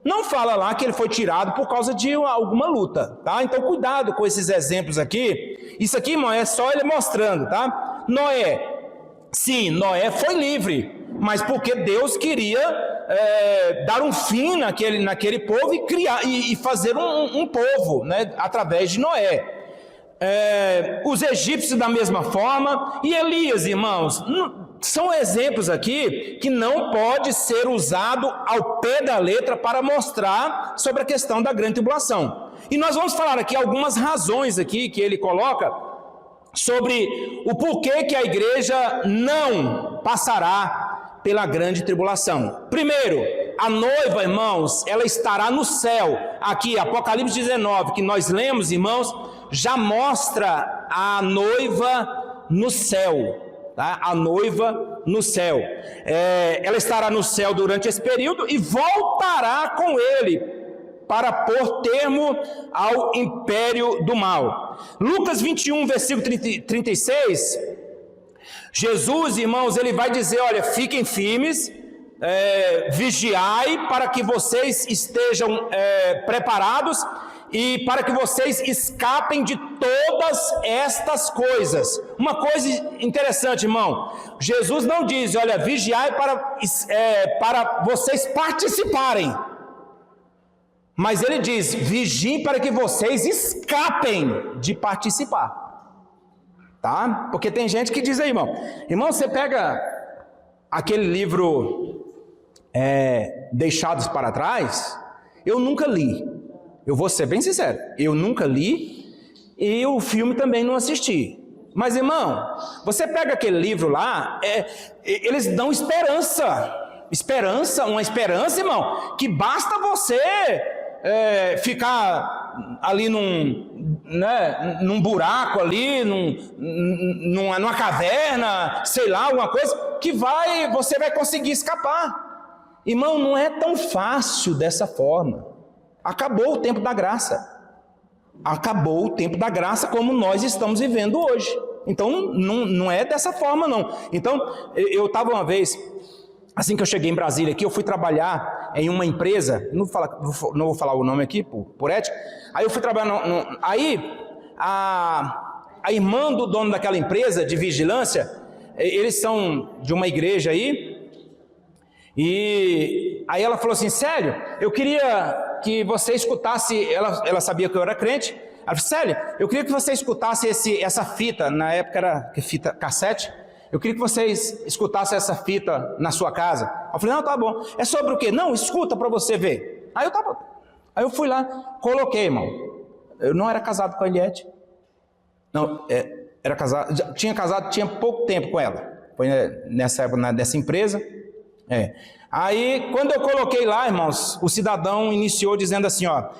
Não fala lá que ele foi tirado por causa de alguma luta, tá? Então cuidado com esses exemplos aqui. Isso aqui, irmão, é só ele mostrando, tá? Noé, sim, Noé foi livre, mas porque Deus queria dar um fim naquele povo e criar e fazer um povo, né, através de Noé. Os egípcios da mesma forma, e Elias, irmãos, são exemplos aqui que não pode ser usado ao pé da letra para mostrar sobre a questão da grande tribulação. E nós vamos falar aqui algumas razões aqui que ele coloca sobre o porquê que a igreja não passará pela grande tribulação. Primeiro, a noiva, irmãos, ela estará no céu. Aqui, Apocalipse 19, que nós lemos, irmãos, já mostra a noiva no céu, tá? A noiva no céu. Ela estará no céu durante esse período e voltará com ele para pôr termo ao império do mal. Lucas 21, versículo 36, Jesus, irmãos, ele vai dizer: olha, fiquem firmes, vigiai para que vocês estejam preparados e para que vocês escapem de todas estas coisas. Uma coisa interessante, irmão, Jesus não diz: olha, vigiai para vocês participarem, mas ele diz: vigiem para que vocês escapem de participar, tá? Porque tem gente que diz aí, irmão, você pega aquele livro Deixados para Trás, eu nunca li. Eu vou ser bem sincero, eu nunca li e o filme também não assisti. Mas, irmão, você pega aquele livro lá, eles dão uma esperança, irmão, que basta você ficar ali num buraco ali, numa caverna, sei lá, alguma coisa, que você vai conseguir escapar. Irmão, não é tão fácil dessa forma. Acabou o tempo da graça. Acabou o tempo da graça como nós estamos vivendo hoje. Então, não é dessa forma, não. Então, eu estava uma vez, assim que eu cheguei em Brasília aqui, eu fui trabalhar em uma empresa, não vou falar o nome aqui, por ética. Aí eu fui trabalhar, aí a irmã do dono daquela empresa de vigilância, eles são de uma igreja aí, e aí ela falou assim: Célio, eu queria que você escutasse, ela sabia que eu era crente, ela falou: Célio, eu queria que você escutasse essa fita, na época era fita cassete, eu queria que vocês escutassem essa fita na sua casa. Eu falei: não, tá bom. É sobre o quê? Não, escuta para você ver. Aí eu fui lá, coloquei, irmão. Eu não era casado com a Eliette. Não, era casado, tinha pouco tempo com ela. Foi nessa época, dessa empresa. Aí, quando eu coloquei lá, irmãos, o cidadão iniciou dizendo assim, ó: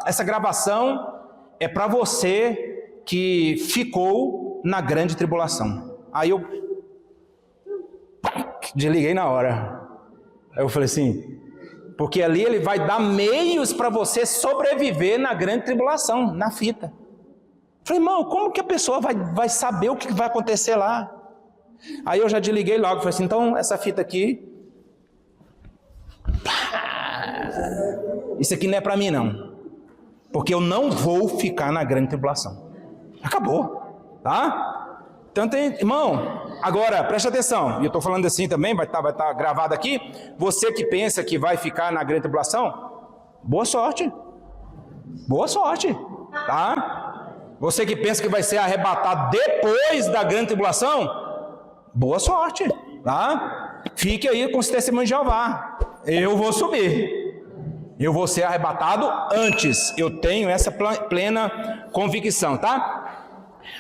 essa gravação é para você que ficou na grande tribulação. Aí eu desliguei na hora. Aí eu falei assim, porque ali ele vai dar meios para você sobreviver na grande tribulação, na fita. Eu falei: irmão, como que a pessoa vai saber o que vai acontecer lá? Aí eu já desliguei logo, falei assim: então essa fita aqui, isso aqui não é para mim não, porque eu não vou ficar na grande tribulação. Acabou, tá? Então irmão, agora preste atenção, e eu estou falando assim também, vai estar gravado aqui. Você que pensa que vai ficar na grande tribulação, boa sorte, tá? Você que pensa que vai ser arrebatado depois da grande tribulação, boa sorte, tá? Fique aí com os testemunhos de Jeová. Eu vou subir, eu vou ser arrebatado antes, eu tenho essa plena convicção, tá?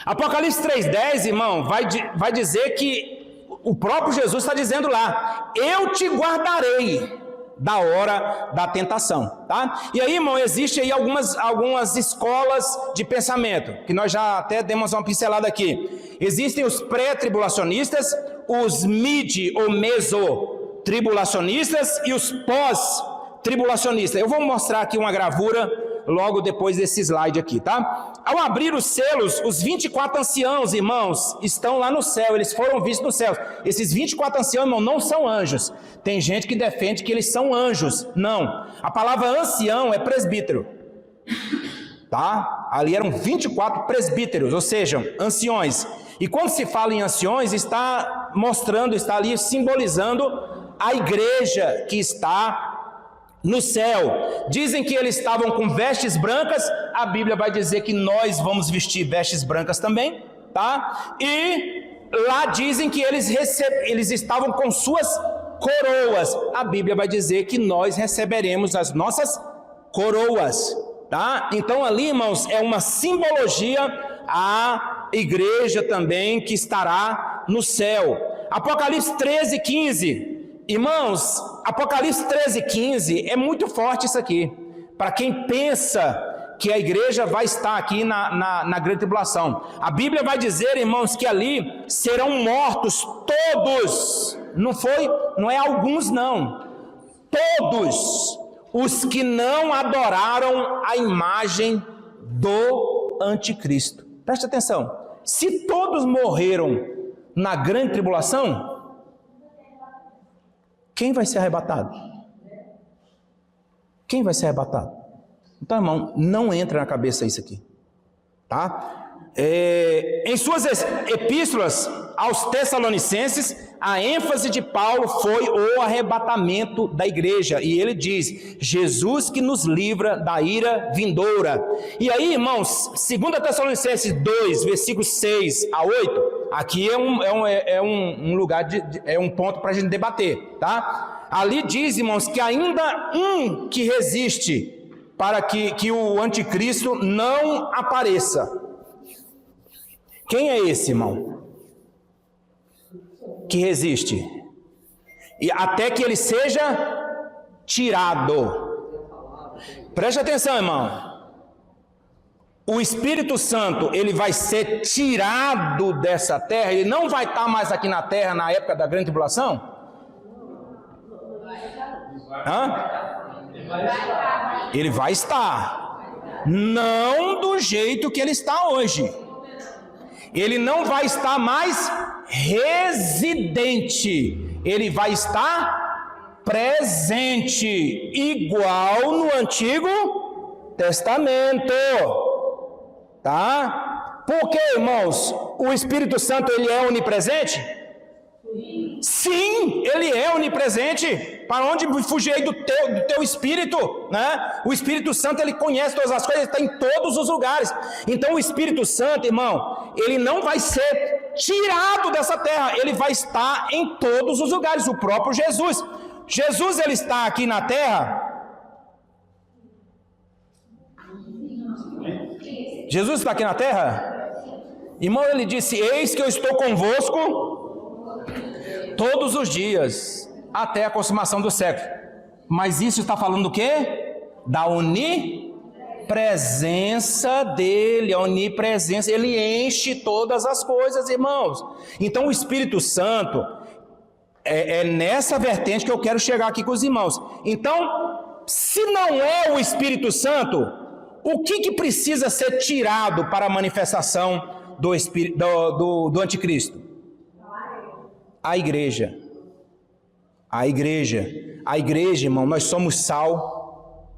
Apocalipse 3,10, irmão, vai dizer que o próprio Jesus está dizendo lá: eu te guardarei da hora da tentação, tá? E aí, irmão, existe aí algumas escolas de pensamento, que nós já até demos uma pincelada aqui. Existem os pré-tribulacionistas, os mid ou meso-tribulacionistas e os pós-tribulacionistas. Eu vou mostrar aqui uma gravura logo depois desse slide aqui, tá? Ao abrir os selos, os 24 anciãos, irmãos, estão lá no céu, eles foram vistos no céu. Esses 24 anciãos, irmão, não são anjos. Tem gente que defende que eles são anjos. Não. A palavra ancião é presbítero, tá? Ali eram 24 presbíteros, ou seja, anciões. E quando se fala em anciões, está ali simbolizando a igreja que está no céu. Dizem que eles estavam com vestes brancas, a Bíblia vai dizer que nós vamos vestir vestes brancas também, tá? E lá dizem que eles estavam com suas coroas, a Bíblia vai dizer que nós receberemos as nossas coroas, tá? Então ali, irmãos, é uma simbologia à igreja também que estará no céu. Apocalipse 13:15, irmãos, Apocalipse 13:15 é muito forte isso aqui, para quem pensa que a igreja vai estar aqui na grande tribulação. A Bíblia vai dizer, irmãos, que ali serão mortos todos, não é alguns não, todos os que não adoraram a imagem do anticristo. Preste atenção, se todos morreram na grande tribulação, quem vai ser arrebatado? Quem vai ser arrebatado? Então, irmão, não entra na cabeça isso aqui, tá? Em suas epístolas aos Tessalonicenses, a ênfase de Paulo foi o arrebatamento da igreja, e ele diz: Jesus que nos livra da ira vindoura. E aí, irmãos, 2 Tessalonicenses 2, versículos 6 a 8, aqui é um lugar, é um ponto para a gente debater, tá? Ali diz, irmãos, que ainda um que resiste para que o anticristo não apareça. Quem é esse, irmão? Que resiste? E até que ele seja tirado. Preste atenção, irmão. O Espírito Santo, ele vai ser tirado dessa terra, ele não vai estar mais aqui na terra na época da grande tribulação? Ele vai estar, não do jeito que ele está hoje. Ele não vai estar mais residente, ele vai estar presente, igual no Antigo Testamento. Tá? Por que, irmãos, o Espírito Santo ele é onipresente? Sim, ele é onipresente. Para onde fugir aí do teu espírito, né? O Espírito Santo ele conhece todas as coisas, ele está em todos os lugares. Então o Espírito Santo, irmão, ele não vai ser tirado dessa terra, ele vai estar em todos os lugares. O próprio Jesus, ele está aqui na terra. Jesus está aqui na terra? Irmão, ele disse: eis que eu estou convosco todos os dias, até a consumação do século. Mas isso está falando do quê? Da onipresença dele, a onipresença, ele enche todas as coisas, irmãos. Então o Espírito Santo, é nessa vertente que eu quero chegar aqui com os irmãos. Então, se não é o Espírito Santo, o que precisa ser tirado para a manifestação do anticristo? A igreja. A igreja, irmão, nós somos sal,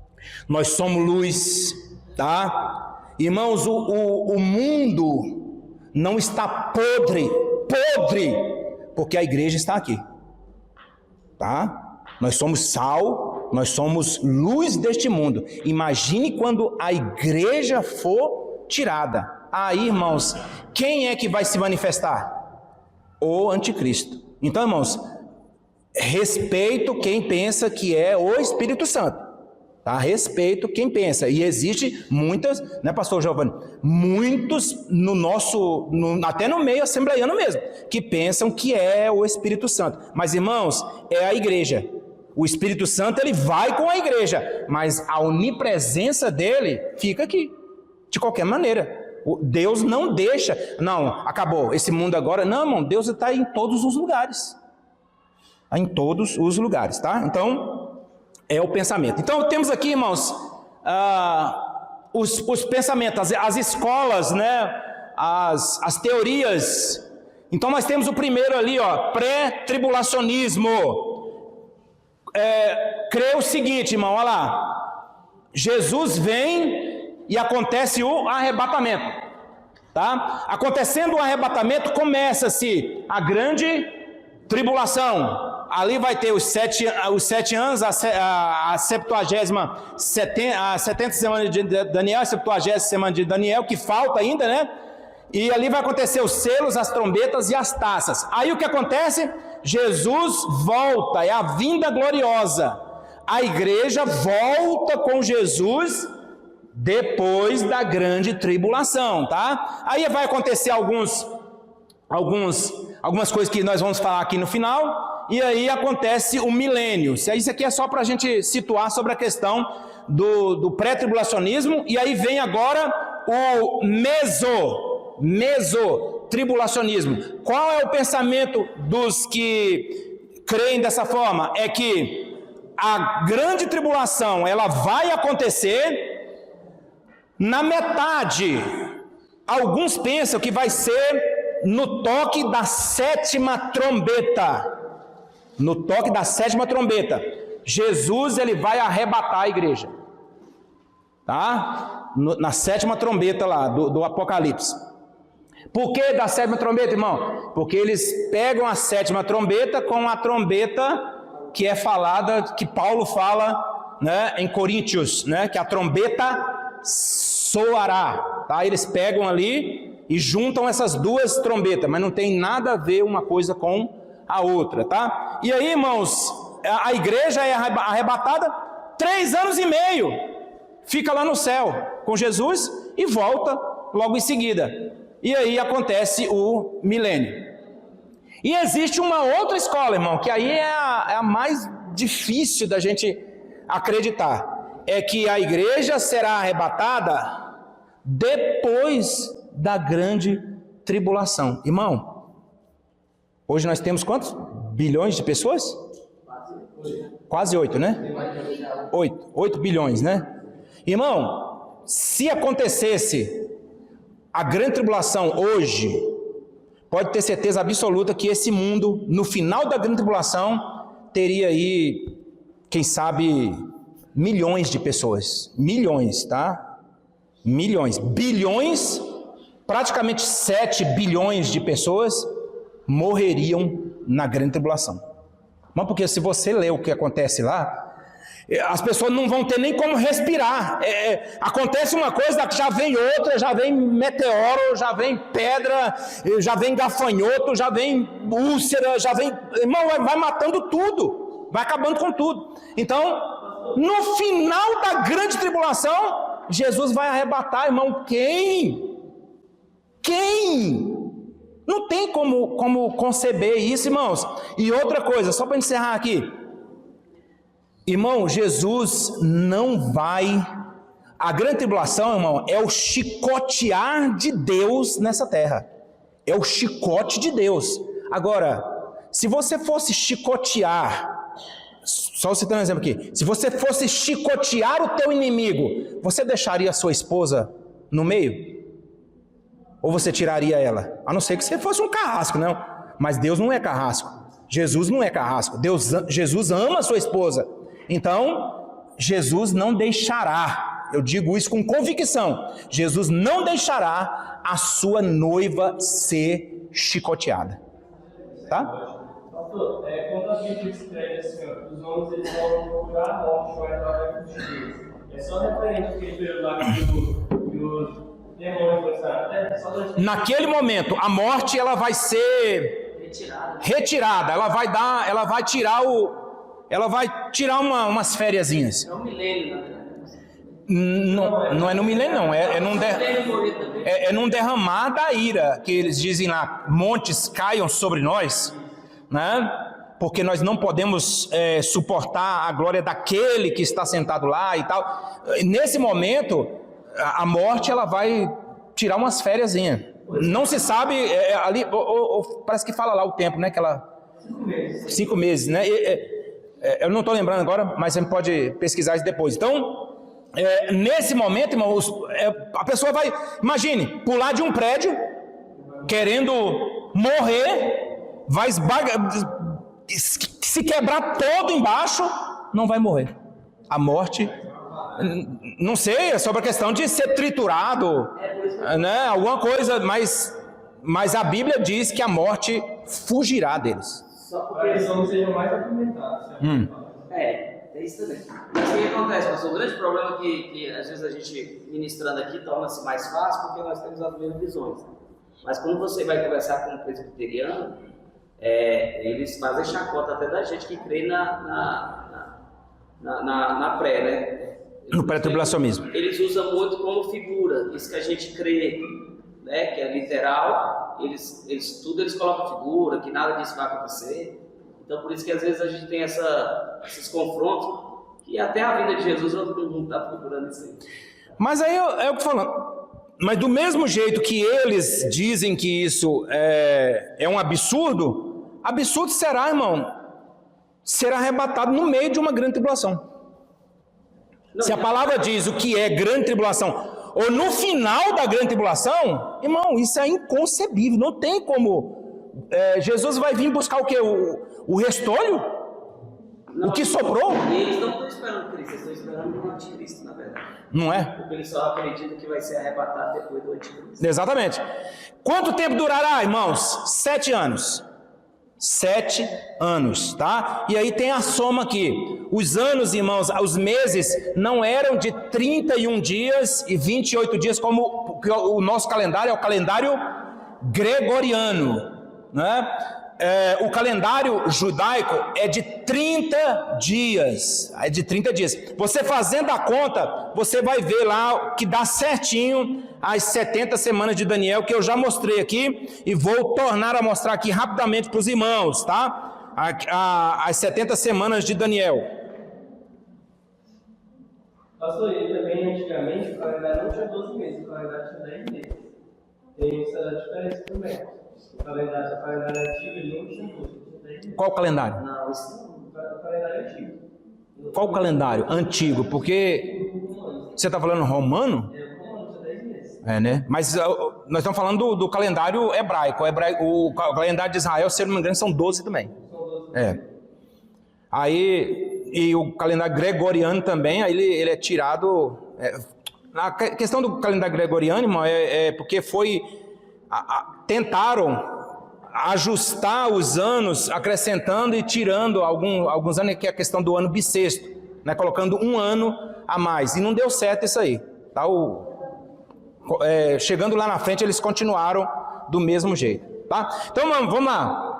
nós somos luz, tá? Irmãos, o mundo não está podre, porque a igreja está aqui, tá? Nós somos sal, nós somos luz deste mundo. Imagine quando a igreja for tirada. Aí, irmãos, quem é que vai se manifestar? O anticristo. Então, irmãos, respeito quem pensa que é o Espírito Santo, tá? Respeito quem pensa. E existe muitas, né, pastor Giovanni? Muitos até no meio assembleiano mesmo, que pensam que é o Espírito Santo. Mas, irmãos, é a igreja. O Espírito Santo, ele vai com a igreja, mas a onipresença dele fica aqui, de qualquer maneira. Deus não deixa, não, acabou esse mundo agora. Não, irmão, Deus está em todos os lugares. Está em todos os lugares, tá? Então, é o pensamento. Então, temos aqui, irmãos, os pensamentos, as escolas, né? As teorias. Então, nós temos o primeiro ali, ó, pré-tribulacionismo. Crê o seguinte, irmão, olha lá, Jesus vem e acontece o arrebatamento, tá? Acontecendo o arrebatamento, começa-se a grande tribulação. Ali vai ter os 7 anos, a 70 semana de Daniel, a 70ª semana de Daniel, que falta ainda, né? E ali vai acontecer os selos, as trombetas e as taças. Aí o que acontece? Jesus volta, é a vinda gloriosa. A igreja volta com Jesus depois da grande tribulação, tá? Aí vai acontecer algumas coisas que nós vamos falar aqui no final, e aí acontece o milênio. Isso aqui é só para a gente situar sobre a questão do pré-tribulacionismo, e aí vem agora o mesotribulacionismo. Qual é o pensamento dos que creem dessa forma? É que a grande tribulação, ela vai acontecer na metade. Alguns pensam que vai ser no toque da 7ª trombeta. No toque da 7ª trombeta, Jesus ele vai arrebatar a igreja, tá? Na 7ª trombeta lá do Apocalipse. Por que da 7ª trombeta, irmão? Porque eles pegam a 7ª trombeta com a trombeta que é falada, que Paulo fala, né, em Coríntios, né, que a trombeta soará, tá? Eles pegam ali e juntam essas duas trombetas, mas não tem nada a ver uma coisa com a outra, tá? E aí, irmãos, a igreja é arrebatada 3 anos e meio, fica lá no céu com Jesus e volta logo em seguida. E aí acontece o milênio. E existe uma outra escola, irmão, que aí é a mais difícil da gente acreditar é que a igreja será arrebatada depois da grande tribulação. Irmão, hoje nós temos quantos bilhões de pessoas? Quase 8, né? 8 bilhões, né? Irmão, se acontecesse a grande tribulação hoje, pode ter certeza absoluta que esse mundo, no final da grande tribulação, teria aí, quem sabe, milhões de pessoas. Milhões, tá? Milhões. Bilhões, praticamente 7 bilhões de pessoas morreriam na grande tribulação. Mas porque se você ler o que acontece lá, as pessoas não vão ter nem como respirar. Acontece uma coisa, já vem outra, já vem meteoro, já vem pedra, já vem gafanhoto, já vem úlcera, já vem... Irmão, vai matando tudo, vai acabando com tudo. Então, no final da grande tribulação, Jesus vai arrebatar, irmão, quem? Não tem como conceber isso, irmãos. E outra coisa, só para encerrar aqui. Irmão, Jesus não vai... A grande tribulação, irmão, é o chicotear de Deus nessa terra. É o chicote de Deus. Agora, se você fosse chicotear... Só citando um exemplo aqui. Se você fosse chicotear o teu inimigo, você deixaria a sua esposa no meio? Ou você tiraria ela? A não ser que você fosse um carrasco, não. Mas Deus não é carrasco. Jesus não é carrasco. Jesus ama a sua esposa. Então, Jesus não deixará, eu digo isso com convicção, Jesus não deixará a sua noiva ser chicoteada. Tá? Pastor, quando a Bíblia escreve assim, os homens eles vão procurar a morte, vai entrar com os judeus. É só referente àquele período lá que os demônios foram. Naquele momento, a morte ela vai ser retirada. Ela vai tirar umas fériasinhas. É um milênio, na verdade. Não é no milênio, não. É num derramar da ira, que eles dizem lá, montes caiam sobre nós, né? Porque nós não podemos suportar a glória daquele que está sentado lá e tal. Nesse momento, a morte ela vai tirar umas fériasinhas. Não se sabe, ali, parece que fala lá o tempo, né? 5 meses, né? Eu não estou lembrando agora, mas a gente pode pesquisar isso depois. Então, nesse momento, irmão, a pessoa vai, imagine, pular de um prédio, querendo morrer, vai se quebrar todo embaixo, não vai morrer. A morte, não sei, é sobre a questão de ser triturado, né? Alguma coisa, mas a Bíblia diz que a morte fugirá deles. Só porque eles não sejam mais atormentados. É isso também. Mas o que acontece, pastor? O grande problema que às vezes a gente ministrando aqui torna-se mais fácil porque nós temos as mesmas visões. Mas quando você vai conversar com um presbiteriano, eles fazem chacota até da gente que crê na pré, né? No pré-tribulacionismo. Eles usam muito como figura, isso que a gente crê, né? Que é literal. Eles colocam figura, que nada disso vai acontecer. Então, por isso que às vezes a gente tem esses confrontos, que até a vida de Jesus não está procurando isso aí. Mas aí eu estou falando, mas do mesmo jeito que eles dizem que isso é um absurdo, absurdo será, irmão, será arrebatado no meio de uma grande tribulação. Se a palavra diz o que é grande tribulação, ou no final da grande tribulação, irmão, isso é inconcebível, não tem como. Jesus vai vir buscar o quê? O restolho? Não, o que sobrou? E eles não estão esperando Cristo, eles estão esperando o anticristo, na verdade. Não é? Porque eles só acreditam que vai ser arrebatado depois do anticristo. Exatamente. Quanto tempo durará, irmãos? 7 anos. 7 anos, tá? E aí tem a soma aqui. Os anos, irmãos, os meses não eram de 31 dias e 28 dias como o nosso calendário é o calendário gregoriano, né? O calendário judaico é de 30 dias. É de 30 dias. Você fazendo a conta, você vai ver lá que dá certinho as 70 semanas de Daniel, que eu já mostrei aqui, e vou tornar a mostrar aqui rapidamente para os irmãos, tá? As 70 semanas de Daniel. Pastor, e também antigamente o calendário não tinha 12 meses, o calendário tinha 10 meses. Tem essa diferença também. O calendário antigo ele não tinha 12, tinha 10 meses. Qual calendário? Não, isso não. O calendário antigo. Qual calendário? Antigo, porque você está falando romano? O romano tinha 10 meses. É, né? Mas nós estamos falando do calendário hebraico. O calendário de Israel, se eu não me engano, são 12 também. São 12 meses. É. Aí, e o calendário gregoriano também, aí ele é tirado. A questão do calendário gregoriano, irmão, porque tentaram ajustar os anos, acrescentando e tirando alguns anos, que é a questão do ano bissexto, né? Colocando um ano a mais. E não deu certo isso aí. Tá? Chegando lá na frente, eles continuaram do mesmo jeito. Tá? Então, vamos lá.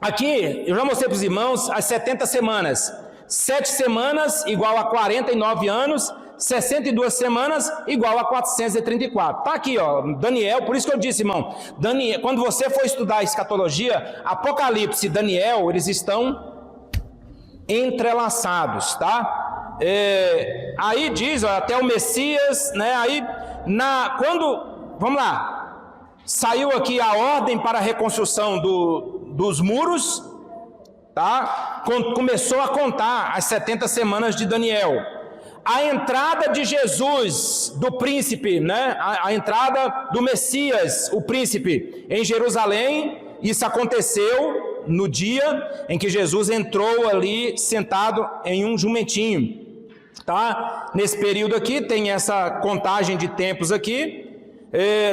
Aqui, eu já mostrei para os irmãos as 70 semanas. 7 semanas igual a 49 anos, 62 semanas igual a 434. Está aqui, ó, Daniel, por isso que eu disse, irmão, Daniel, quando você for estudar a escatologia, Apocalipse e Daniel, eles estão entrelaçados, tá? Aí diz, ó, até o Messias, né? Aí, vamos lá, saiu aqui a ordem para a reconstrução dos muros, tá? Começou a contar as 70 semanas de Daniel. A entrada de Jesus, do príncipe, né? A entrada do Messias, o príncipe, em Jerusalém, isso aconteceu no dia em que Jesus entrou ali sentado em um jumentinho, tá? Nesse período aqui, tem essa contagem de tempos aqui.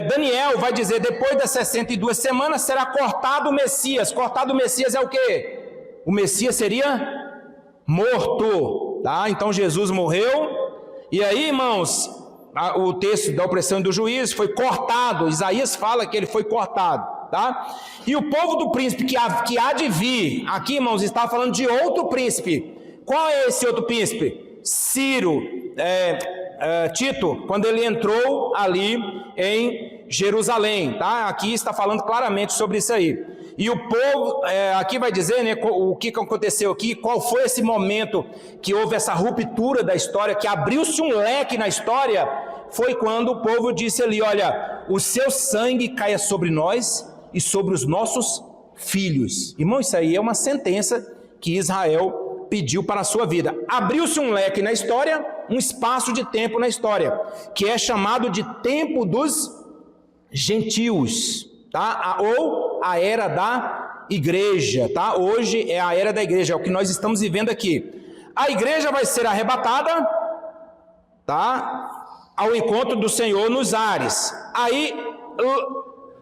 Daniel vai dizer, depois das 62 semanas será cortado o Messias. Cortado o Messias é o quê? O Messias seria morto, tá? Então Jesus morreu, e aí, irmãos, o texto da opressão e do juízo foi cortado. Isaías fala que ele foi cortado, tá? E o povo do príncipe que há de vir, aqui, irmãos, está falando de outro príncipe. Qual é esse outro príncipe? Ciro, Tito, quando ele entrou ali em Jerusalém, tá? Aqui está falando claramente sobre isso aí. E o povo, aqui vai dizer, né, o que aconteceu aqui, qual foi esse momento que houve essa ruptura da história, que abriu-se um leque na história, foi quando o povo disse ali, olha, o seu sangue caia sobre nós e sobre os nossos filhos. Irmão, isso aí é uma sentença que Israel pediu para a sua vida. Abriu-se um leque na história, um espaço de tempo na história, que é chamado de tempo dos gentios, tá? Ou a era da igreja, tá? Hoje é a era da igreja, é o que nós estamos vivendo aqui. A igreja vai ser arrebatada, tá? Ao encontro do Senhor nos ares. Aí,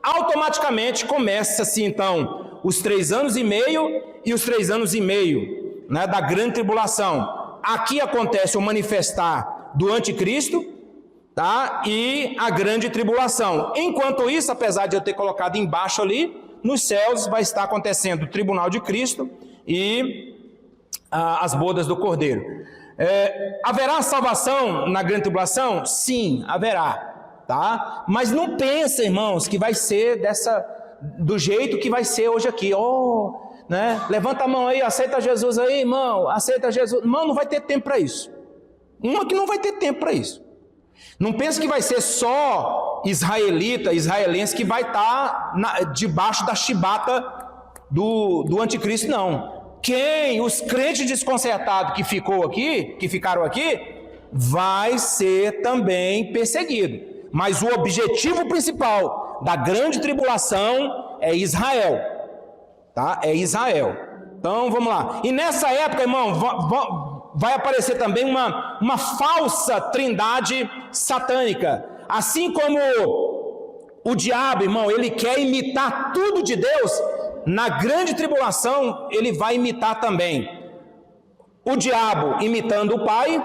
automaticamente, começa-se então os 3 anos e meio e os 3 anos e meio, né, da grande tribulação. Aqui acontece o manifestar do anticristo, tá? E a grande tribulação. Enquanto isso, apesar de eu ter colocado embaixo ali, nos céus vai estar acontecendo o tribunal de Cristo e as bodas do Cordeiro. Haverá salvação na grande tribulação? Sim, haverá, tá? Mas não pensa, irmãos, que vai ser do jeito que vai ser hoje aqui. Né? Levanta a mão aí, aceita Jesus aí, irmão, aceita Jesus. Irmão, não vai ter tempo para isso. Que não vai ter tempo para isso. Não pense que vai ser só israelense que vai estar debaixo da chibata do anticristo, não. Os crentes desconcertados que ficaram aqui, vai ser também perseguido. Mas o objetivo principal da grande tribulação é Israel, tá? É Israel. Então vamos lá. E nessa época, irmão, vai aparecer também uma falsa trindade satânica. Assim como o diabo, irmão, ele quer imitar tudo de Deus, na grande tribulação ele vai imitar também. O diabo imitando o Pai,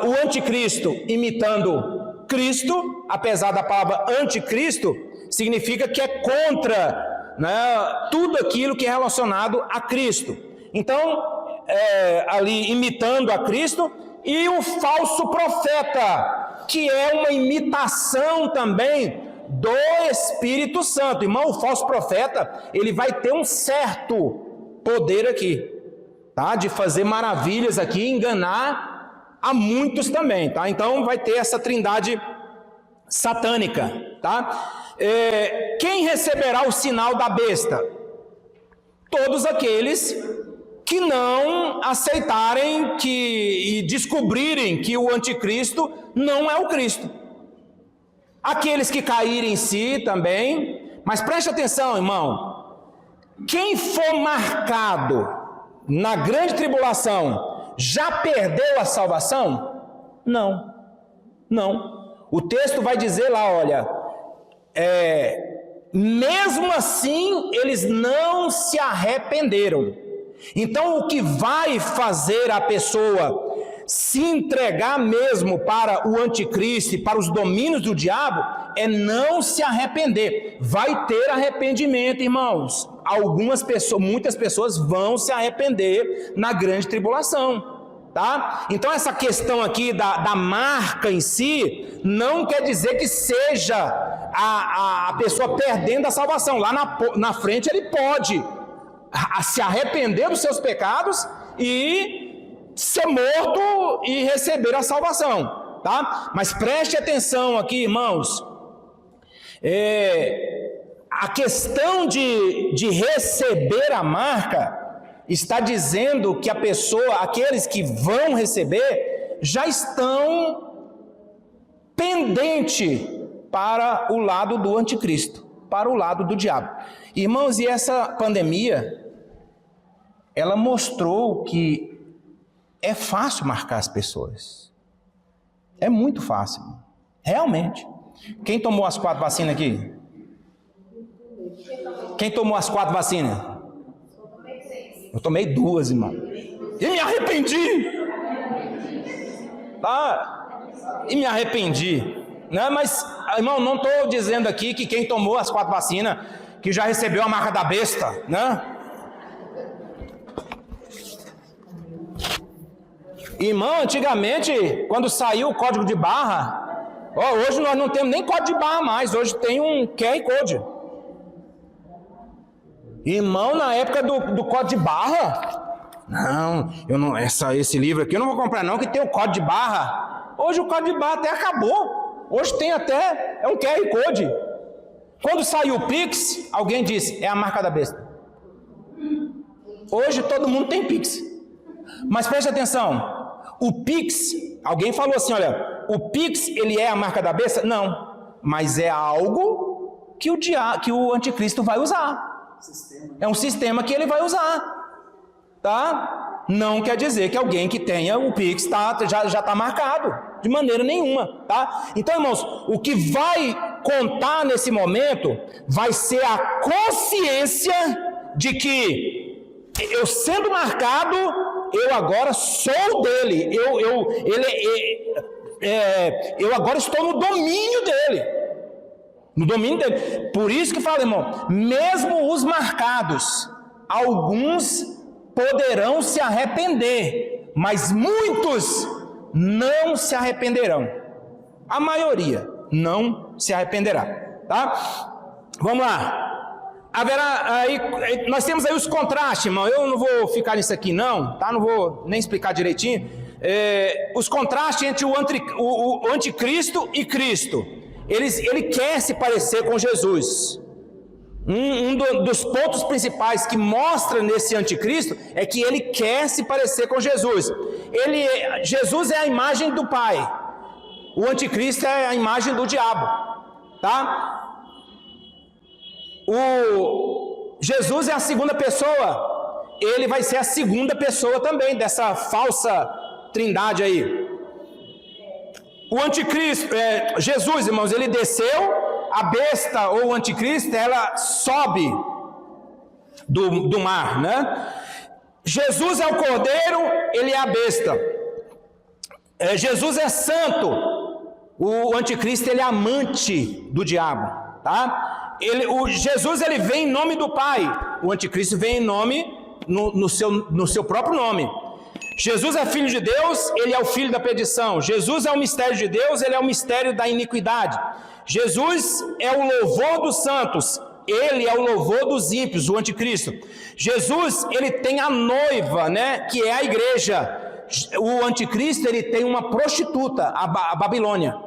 o anticristo imitando Cristo, apesar da palavra anticristo, significa que é contra, né, tudo aquilo que é relacionado a Cristo. Então, ali imitando a Cristo, e o falso profeta, que é uma imitação também do Espírito Santo. Irmão, o falso profeta, ele vai ter um certo poder aqui, tá? De fazer maravilhas aqui, enganar a muitos também, tá? Então vai ter essa trindade satânica, tá? Quem receberá o sinal da besta? Todos aqueles que não aceitarem e descobrirem que o anticristo não é o Cristo. Aqueles que caírem em si também, mas preste atenção, irmão, quem for marcado na grande tribulação já perdeu a salvação? Não, não. O texto vai dizer lá, olha, mesmo assim eles não se arrependeram. Então o que vai fazer a pessoa se entregar mesmo para o anticristo e para os domínios do diabo é não se arrepender. Vai ter arrependimento, irmãos. Muitas pessoas vão se arrepender na grande tribulação, tá? Então essa questão aqui da marca em si não quer dizer que seja a pessoa perdendo a salvação. Lá na frente ele pode se arrepender dos seus pecados e ser morto e receber a salvação, tá? Mas preste atenção aqui, irmãos, a questão de receber a marca está dizendo que aqueles que vão receber, já estão pendentes para o lado do anticristo, para o lado do diabo. Irmãos, e essa pandemia, ela mostrou que é fácil marcar as pessoas. É muito fácil, realmente. Quem tomou as 4 vacinas aqui? Quem tomou as 4 vacinas? Eu tomei 2, irmão. E me arrependi. Tá? E me arrependi. Né? Mas, irmão, não estou dizendo aqui que quem tomou as 4 vacinas, que já recebeu a marca da besta, né? Irmão, antigamente, quando saiu o código de barra, hoje nós não temos nem código de barra mais, hoje tem um QR Code. Irmão, na época do código de barra, esse livro aqui eu não vou comprar não, que tem o código de barra. Hoje o código de barra até acabou, hoje tem até, um QR Code. Quando saiu o Pix, alguém disse, é a marca da besta. Hoje todo mundo tem Pix. Mas preste atenção, o Pix, alguém falou assim, olha, o Pix ele é a marca da besta? Não, mas é algo que o anticristo vai usar. É um sistema que ele vai usar, tá? Não quer dizer que alguém que tenha o Pix já está marcado, de maneira nenhuma, tá? Então, irmãos, o que vai contar nesse momento vai ser a consciência de que eu sendo marcado, eu agora sou dele, eu agora estou no domínio dele. No domínio dele. Por isso que fala, irmão, mesmo os marcados, alguns poderão se arrepender, mas muitos não se arrependerão. A maioria não se arrependerá, tá? Vamos lá. Nós temos aí os contrastes, irmão. Eu não vou ficar nisso aqui não, tá? Não vou nem explicar direitinho. Os contrastes entre o anticristo e Cristo. Ele quer se parecer com Jesus. Dos pontos principais que mostra nesse anticristo é que ele quer se parecer com Jesus. Jesus é a imagem do Pai. O anticristo é a imagem do diabo, tá? Jesus é a segunda pessoa. Ele vai ser a segunda pessoa também dessa falsa trindade aí. O anticristo, Jesus, irmãos, ele desceu, a besta ou o anticristo, ela sobe do mar, né? Jesus é o cordeiro, ele é a besta. Jesus é santo, o anticristo, ele é amante do diabo, tá? Jesus, ele vem em nome do Pai, o anticristo vem em nome, no seu próprio nome. Jesus é filho de Deus, ele é o filho da perdição. Jesus é o mistério de Deus, ele é o mistério da iniquidade. Jesus é o louvor dos santos, ele é o louvor dos ímpios, o anticristo. Jesus, ele tem a noiva, né, que é a igreja. o anticristo ele tem uma prostituta, a Babilônia,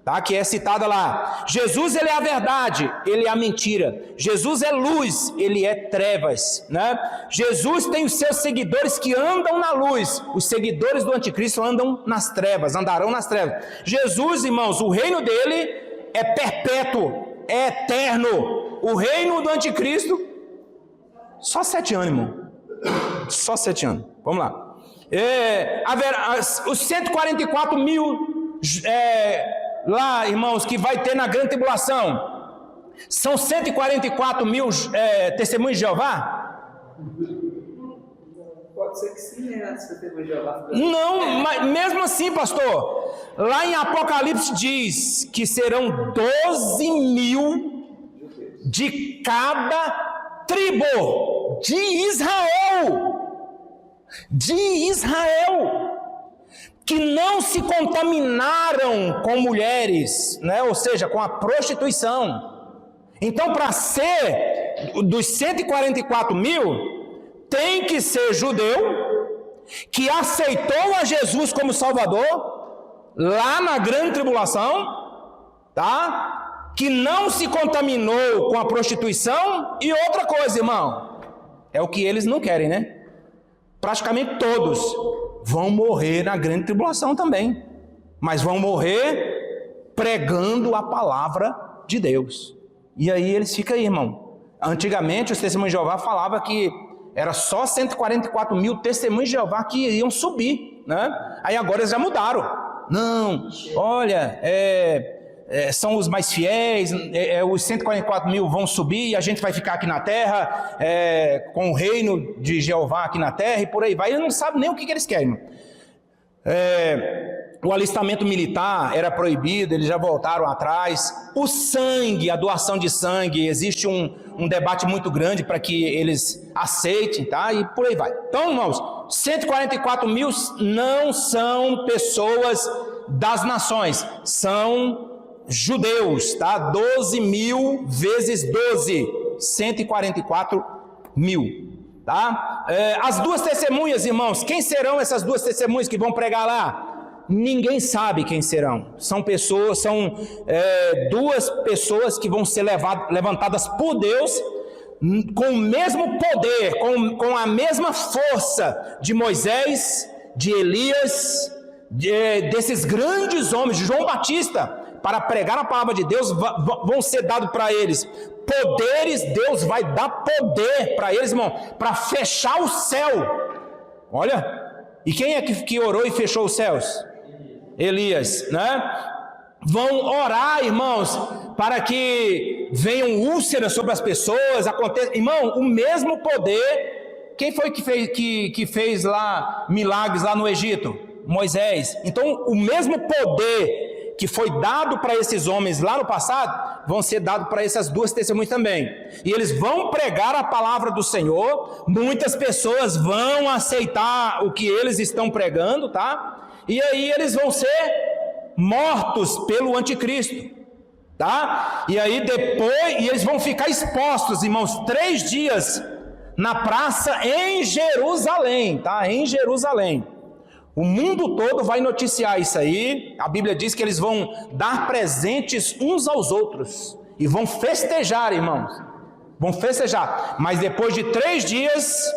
tá? Que é citada lá. Jesus ele é a verdade, ele é a mentira. Jesus é luz, ele é trevas, né? Jesus tem os seus seguidores que andam na luz. Os seguidores do anticristo andam nas trevas, andarão nas trevas. Jesus, irmãos, o reino dele é perpétuo, é eterno. O reino do anticristo, só 7 anos, irmão. Só 7 anos. Vamos lá. Os 144 mil lá, irmãos, que vai ter na grande tribulação, são 144 mil testemunhos de Jeová? Pode ser que sim, né? Testemunhos de Jeová. Não, mas mesmo assim, pastor, lá em Apocalipse diz que serão 12 mil de cada tribo de Israel. De Israel, que não se contaminaram com mulheres, né? Ou seja, com a prostituição. Então, para ser dos 144 mil, tem que ser judeu, que aceitou a Jesus como Salvador, lá na grande tribulação, tá? Que não se contaminou com a prostituição. E outra coisa, irmão, é o que eles não querem, né? Praticamente todos vão morrer na grande tribulação também, mas vão morrer pregando a palavra de Deus. E aí eles ficam aí, irmão. Antigamente os testemunhos de Jeová falavam que era só 144 mil testemunhos de Jeová que iriam subir, né? Aí agora eles já mudaram. Não, olha, são os mais fiéis, os 144 mil vão subir e a gente vai ficar aqui na terra, com o reino de Jeová aqui na terra e por aí vai. Eles não sabem nem o que eles querem. O alistamento militar era proibido, eles já voltaram atrás. O sangue, a doação de sangue, existe um debate muito grande para que eles aceitem, tá? E por aí vai. Então, irmãos, 144 mil não são pessoas das nações, são judeus, tá? 12 mil vezes 12, 144 mil, tá? As duas testemunhas, irmãos, quem serão essas duas testemunhas que vão pregar lá? Ninguém sabe quem serão. São duas pessoas que vão ser levantadas por Deus com o mesmo poder, com a mesma força de Moisés, de Elias, desses grandes homens, de João Batista. Para pregar a palavra de Deus, vão ser dados para eles poderes. Deus vai dar poder para eles, irmão, para fechar o céu. Olha, e quem é que orou e fechou os céus? Elias, né? Vão orar, irmãos, para que venham úlceras sobre as pessoas. Irmão, o mesmo poder. Quem foi que fez lá milagres lá no Egito? Moisés. Então, o mesmo poder que foi dado para esses homens lá no passado, vão ser dado para essas duas testemunhas também. E eles vão pregar a palavra do Senhor, muitas pessoas vão aceitar o que eles estão pregando, tá? E aí eles vão ser mortos pelo anticristo, tá? E aí depois, eles vão ficar expostos, irmãos, 3 dias na praça em Jerusalém, tá? Em Jerusalém. O mundo todo vai noticiar isso aí. A Bíblia diz que eles vão dar presentes uns aos outros e vão festejar, irmãos. Vão festejar. Mas depois de 3 dias,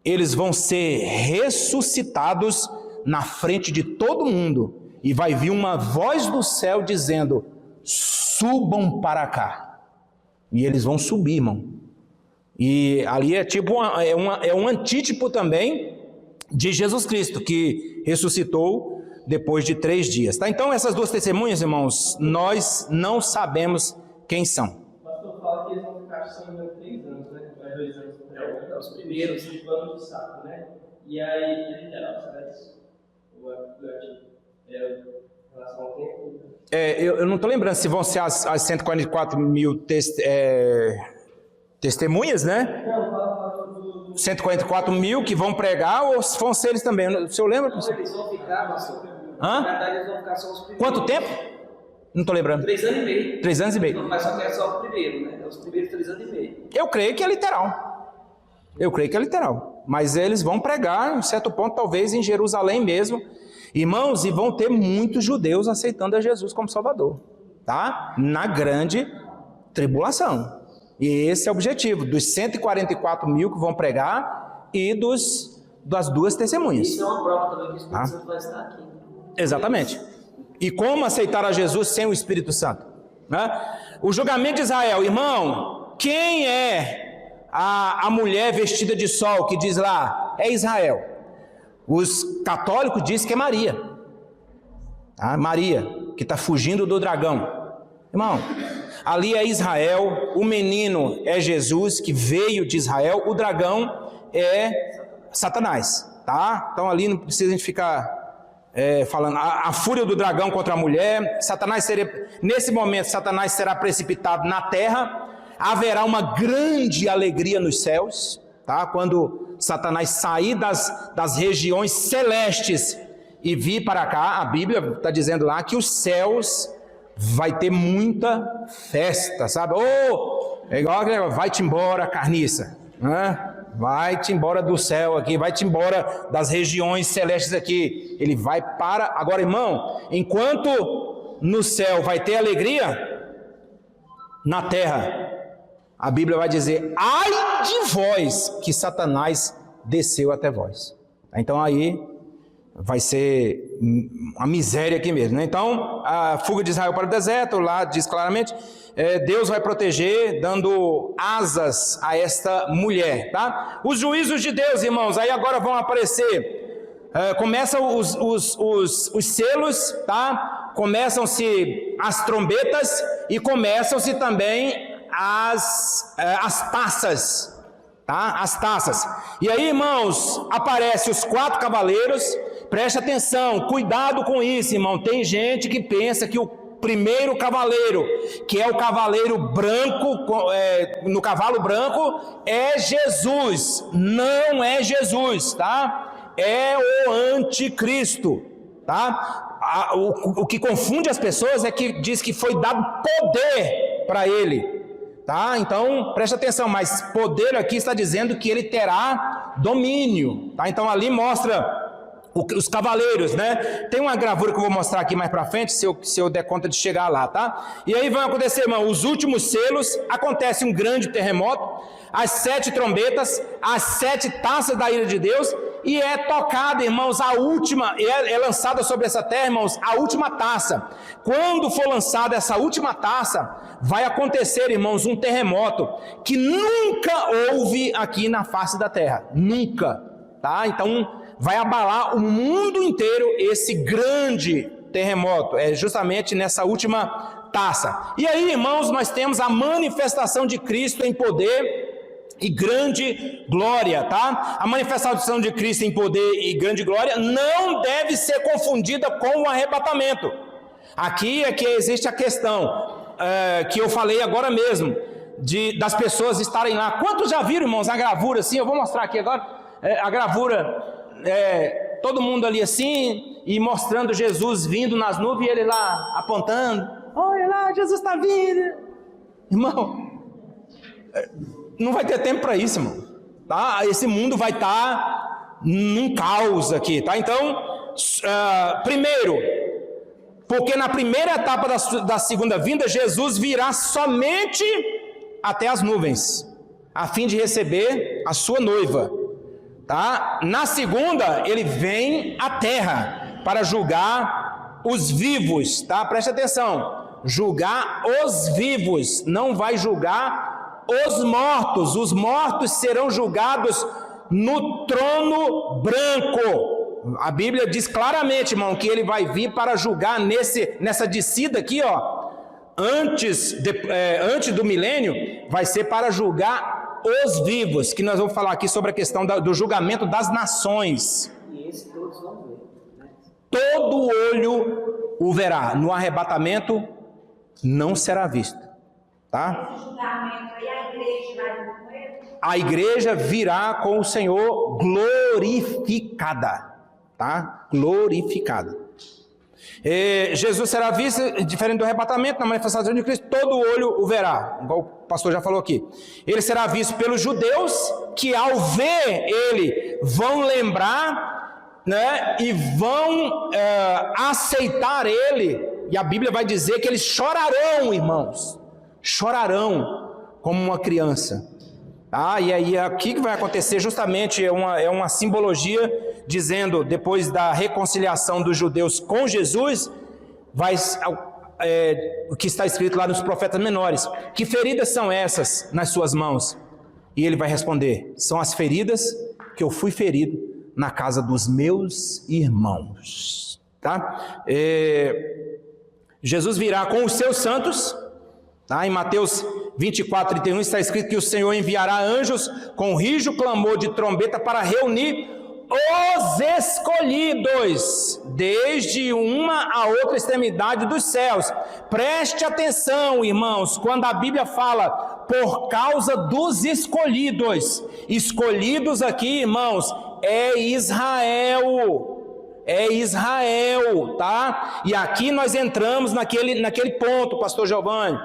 eles vão ser ressuscitados na frente de todo mundo. E vai vir uma voz do céu dizendo: subam para cá. E eles vão subir, irmão. E ali é tipo um antítipo também de Jesus Cristo, que ressuscitou depois de 3 dias, tá? Então essas duas testemunhas, irmãos, nós não sabemos quem são. O pastor fala que eles vão ficar só 3 anos, né? Mais 2 anos. Os primeiros. De plano de saco, né? E aí, é literal, sabe isso? Ou é durante em relação ao tempo? Eu não estou lembrando se vão ser as 144 mil testemunhas, né? Não, fala 144 mil que vão pregar, ou se vão ser eles também? O senhor lembra? Não, eles vão ficar, pastor. Hã? Na verdade, eles vão ficar só os primeiros. Quanto tempo? Não estou lembrando. 3 anos e meio. 3 anos e meio. Mas só que é só o primeiro, né? É os primeiros 3 anos e meio. Eu creio que é literal. Eu creio que é literal. mas eles vão pregar, em certo ponto, talvez em Jerusalém mesmo, irmãos, e vão ter muitos judeus aceitando a Jesus como Salvador, tá? Na grande tribulação. E esse é o objetivo, dos 144 mil que vão pregar e das 2 testemunhas. Isso é uma prova também que o Espírito Santo vai estar aqui. Exatamente. E como aceitar a Jesus sem o Espírito Santo? Né? O julgamento de Israel, irmão, quem é a mulher vestida de sol que diz lá? É Israel. Os católicos dizem que é Maria. Tá? Maria, que está fugindo do dragão. Irmão, ali é Israel, o menino é Jesus, que veio de Israel, o dragão é Satanás, tá? Então ali não precisa a gente ficar falando, a fúria do dragão contra a mulher, nesse momento Satanás será precipitado na terra, haverá uma grande alegria nos céus, tá? Quando Satanás sair das regiões celestes e vir para cá, a Bíblia está dizendo lá que os céus vai ter muita festa, sabe? É igual, vai-te embora, carniça, né? Vai-te embora do céu aqui, vai-te embora das regiões celestes aqui. Ele vai para... Agora, irmão, enquanto no céu vai ter alegria, na terra, a Bíblia vai dizer, ai de vós, que Satanás desceu até vós. Então aí vai ser uma miséria aqui mesmo, né? Então, a fuga de Israel para o deserto, lá diz claramente, Deus vai proteger, dando asas a esta mulher, tá? Os juízos de Deus, irmãos, aí agora vão aparecer, começam os selos, tá? Começam-se as trombetas e começam-se também as taças, tá? As taças. E aí, irmãos, aparecem os 4 cavaleiros. Preste atenção, cuidado com isso, irmão. Tem gente que pensa que o primeiro cavaleiro, que é o cavaleiro branco, no cavalo branco, é Jesus. Não é Jesus, tá? É o anticristo, tá? O que confunde as pessoas é que diz que foi dado poder para ele, tá? Então, preste atenção, mas poder aqui está dizendo que ele terá domínio, tá? Então ali mostra os cavaleiros, né? Tem uma gravura que eu vou mostrar aqui mais para frente, se eu der conta de chegar lá, tá? E aí vai acontecer, irmão, os últimos selos, acontece um grande terremoto, as 7 trombetas, as 7 taças da ira de Deus, e é tocada, irmãos, a última, é lançada sobre essa terra, irmãos, a última taça. Quando for lançada essa última taça, vai acontecer, irmãos, um terremoto que nunca houve aqui na face da terra, nunca, tá? Então vai abalar o mundo inteiro esse grande terremoto, justamente nessa última taça. E aí, irmãos, nós temos a manifestação de Cristo em poder e grande glória, tá? A manifestação de Cristo em poder e grande glória não deve ser confundida com o arrebatamento. Aqui é que existe a questão que eu falei agora mesmo, das pessoas estarem lá. Quantos já viram, irmãos, a gravura assim? Eu vou mostrar aqui agora, a gravura... todo mundo ali assim, e mostrando Jesus vindo nas nuvens, e ele lá apontando, olha lá, Jesus está vindo, irmão, não vai ter tempo para isso, irmão, tá? Esse mundo vai estar num caos aqui, tá? Então, primeiro, porque na primeira etapa da segunda vinda, Jesus virá somente até as nuvens, a fim de receber a sua noiva. Tá? Na segunda, ele vem à terra para julgar os vivos, tá? Preste atenção, julgar os vivos, não vai julgar os mortos serão julgados no trono branco. A Bíblia diz claramente, irmão, que ele vai vir para julgar nessa descida aqui, ó, antes do milênio, vai ser para julgar os vivos, que nós vamos falar aqui sobre a questão do julgamento das nações. E esse todos vão ver, né? Todo olho o verá. No arrebatamento não será visto, tá? Esse julgamento aí, a igreja vai com ele? A igreja virá com o Senhor glorificada, tá? Glorificada. Jesus será visto, diferente do arrebatamento, na manifestação de Cristo, todo olho o verá, igual o pastor já falou aqui. Ele será visto pelos judeus, que ao ver ele, vão lembrar, né, e vão aceitar ele, e a Bíblia vai dizer que eles chorarão, irmãos, chorarão como uma criança. E aí aqui que vai acontecer justamente é uma simbologia dizendo, depois da reconciliação dos judeus com Jesus, o que está escrito lá nos profetas menores, que feridas são essas nas suas mãos? E ele vai responder, são as feridas que eu fui ferido na casa dos meus irmãos. Tá? Jesus virá com os seus santos. Em Mateus 24, 31 está escrito que o Senhor enviará anjos com rijo clamor de trombeta para reunir os escolhidos desde uma a outra extremidade dos céus. Preste atenção, irmãos, quando a Bíblia fala por causa dos escolhidos. Escolhidos aqui, irmãos, é Israel. É Israel, tá? E aqui nós entramos naquele ponto, pastor Giovanni,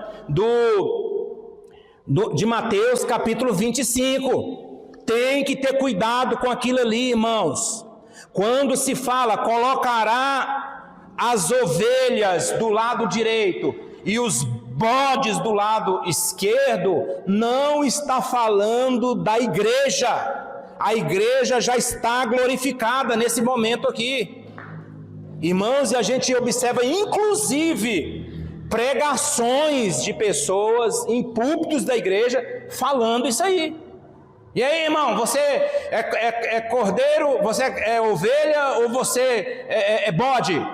de Mateus capítulo 25. Tem que ter cuidado com aquilo ali, irmãos. Quando se fala, colocará as ovelhas do lado direito e os bodes do lado esquerdo, não está falando da igreja. A igreja já está glorificada nesse momento aqui. Irmãos, e a gente observa inclusive pregações de pessoas em púlpitos da igreja falando isso aí. E aí, irmão, você é cordeiro, você é ovelha ou você é bode?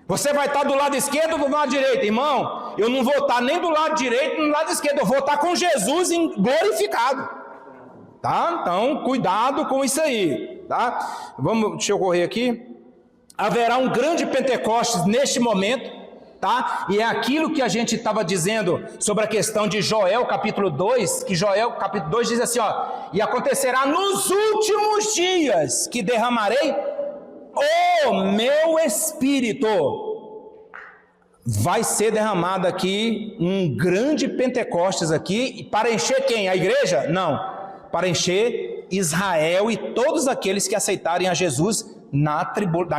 Você vai estar do lado esquerdo ou do lado direito? Irmão, eu não vou estar nem do lado direito nem do lado esquerdo, eu vou estar com Jesus glorificado. Tá? Então, cuidado com isso aí, tá? Deixa eu correr aqui. Haverá um grande Pentecostes neste momento, tá? E é aquilo que a gente estava dizendo sobre a questão de Joel capítulo 2, que Joel capítulo 2 diz assim, e acontecerá nos últimos dias que derramarei o meu Espírito. Vai ser derramado aqui um grande Pentecostes aqui, para encher quem? A igreja? Não. Para encher Israel e todos aqueles que aceitarem a Jesus na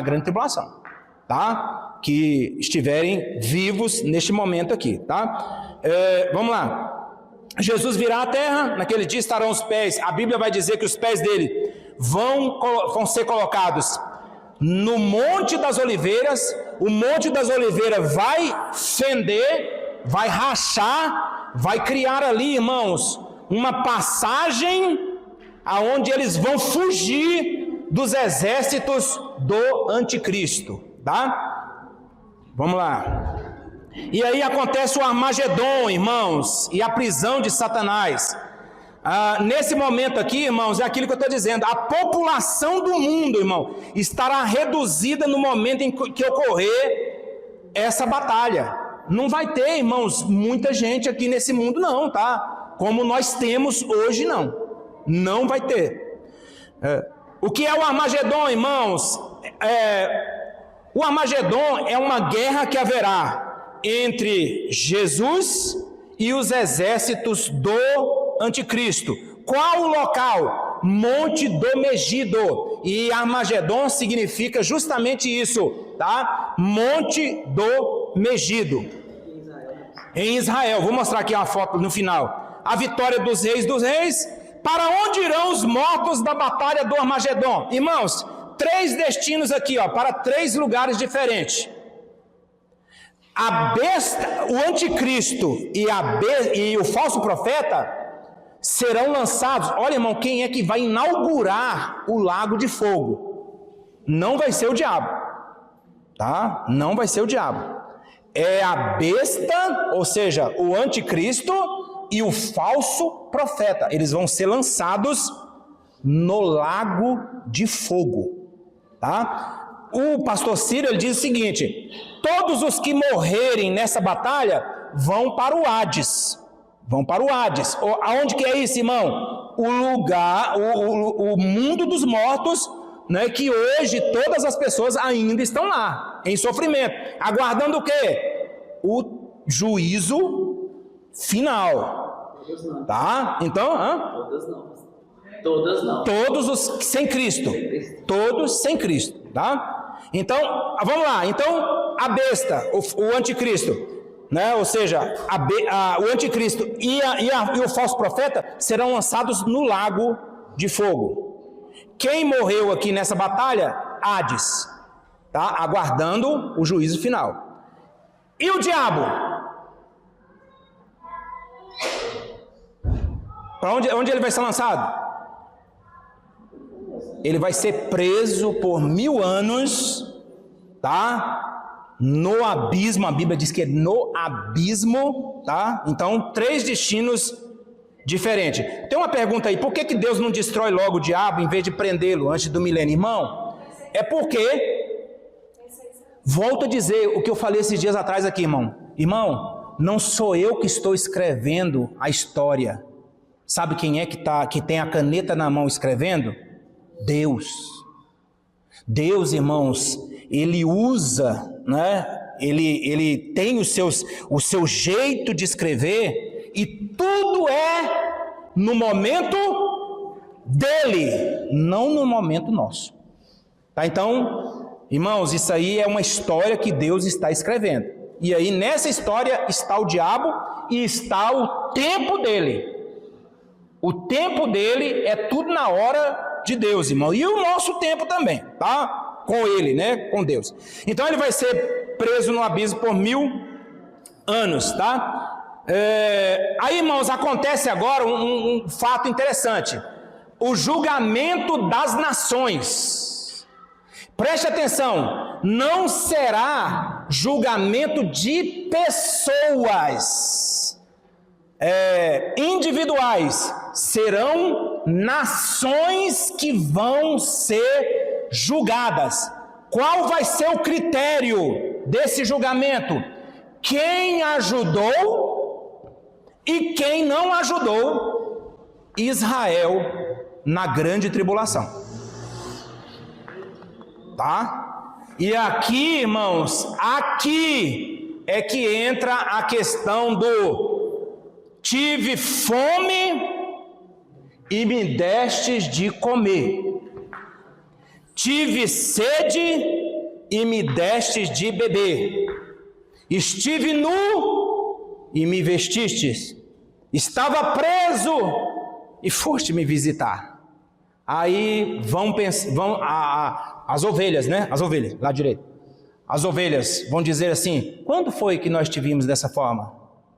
grande tribulação, tá? Que estiverem vivos neste momento aqui, tá? Vamos lá. Jesus virá à terra, naquele dia estarão os pés, a Bíblia vai dizer que os pés dele vão ser colocados no Monte das Oliveiras. O Monte das Oliveiras vai fender, vai rachar, vai criar ali, irmãos, uma passagem aonde eles vão fugir dos exércitos do anticristo, tá? Vamos lá. E aí acontece o Armagedon, irmãos, e a prisão de Satanás. Nesse momento aqui, irmãos, é aquilo que eu estou dizendo, a população do mundo, irmão, estará reduzida no momento em que ocorrer essa batalha. Não vai ter, irmãos, muita gente aqui nesse mundo não, tá? Como nós temos hoje, não vai ter. O que é o Armagedon, irmãos? O Armagedon é uma guerra que haverá entre Jesus e os exércitos do anticristo. Qual o local? Monte do Megido. E Armagedon significa justamente isso, tá? Monte do Megido. Em Israel. Vou mostrar aqui uma foto no final. A vitória dos reis, para onde irão os mortos da batalha do Armagedon? Irmãos, 3 destinos aqui, para 3 lugares diferentes. A besta, o anticristo e o falso profeta serão lançados. Olha, irmão, quem é que vai inaugurar o lago de fogo? Não vai ser o diabo, tá? Não vai ser o diabo. É a besta, ou seja, o anticristo e o falso profeta. Eles vão ser lançados no lago de fogo, tá? O pastor Ciro, ele diz o seguinte: todos os que morrerem nessa batalha vão para o Hades. Vão para o Hades. Aonde que é isso, irmão? O lugar, o mundo dos mortos, né, que hoje todas as pessoas ainda estão lá. em sofrimento, aguardando o quê? O juízo final. Todas não. Tá? Então, Todas não. Todas não. todos os sem Cristo. Todos sem Cristo, tá? Então, vamos lá. Então, a besta, o anticristo, né? Ou seja, o anticristo e o falso profeta serão lançados no lago de fogo. Quem morreu aqui nessa batalha? Hades, tá? Aguardando o juízo final. E o diabo? Para onde ele vai ser lançado? Ele vai ser preso por 1000 anos, tá? No abismo, a Bíblia diz que é no abismo, tá? Então, 3 destinos diferentes. Tem uma pergunta aí, por que Deus não destrói logo o diabo em vez de prendê-lo antes do milênio? Irmão, é porque, volto a dizer o que eu falei esses dias atrás aqui, irmão. Irmão, não sou eu que estou escrevendo a história. Sabe quem é que tem a caneta na mão escrevendo? Deus. Deus, irmãos, Ele usa, né? Ele tem o seu jeito de escrever, e tudo é no momento dele, não no momento nosso. Tá? Então, irmãos, isso aí é uma história que Deus está escrevendo. E aí nessa história está o diabo e está o tempo dele. O tempo dele é tudo na hora de Deus, irmão, e o nosso tempo também, tá? Com ele, né? Com Deus. Então ele vai ser preso no abismo por 1000 anos, tá? Aí, irmãos, acontece agora um fato interessante: o julgamento das nações. Preste atenção, não será julgamento de pessoas individuais, serão nações que vão ser julgadas. Qual vai ser o critério desse julgamento? Quem ajudou e quem não ajudou Israel na grande tribulação. Tá? E aqui, irmãos, aqui é que entra a questão do tive fome e me destes de comer. Tive sede e me destes de beber. Estive nu e me vestistes. Estava preso e foste me visitar. Aí as ovelhas, né? As ovelhas, lá direito. As ovelhas vão dizer assim: quando foi que nós te vimos dessa forma?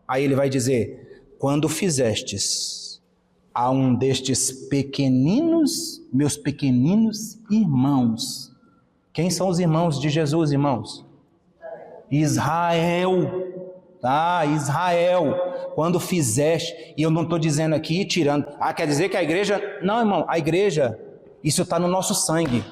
Aí ele vai dizer: quando fizestes a um destes pequeninos, meus pequeninos irmãos. Quem são os irmãos de Jesus, irmãos? Israel, tá? Israel. Quando fizeste, e eu não estou dizendo aqui, tirando, quer dizer que a igreja, não, irmão, a igreja, isso está no nosso sangue.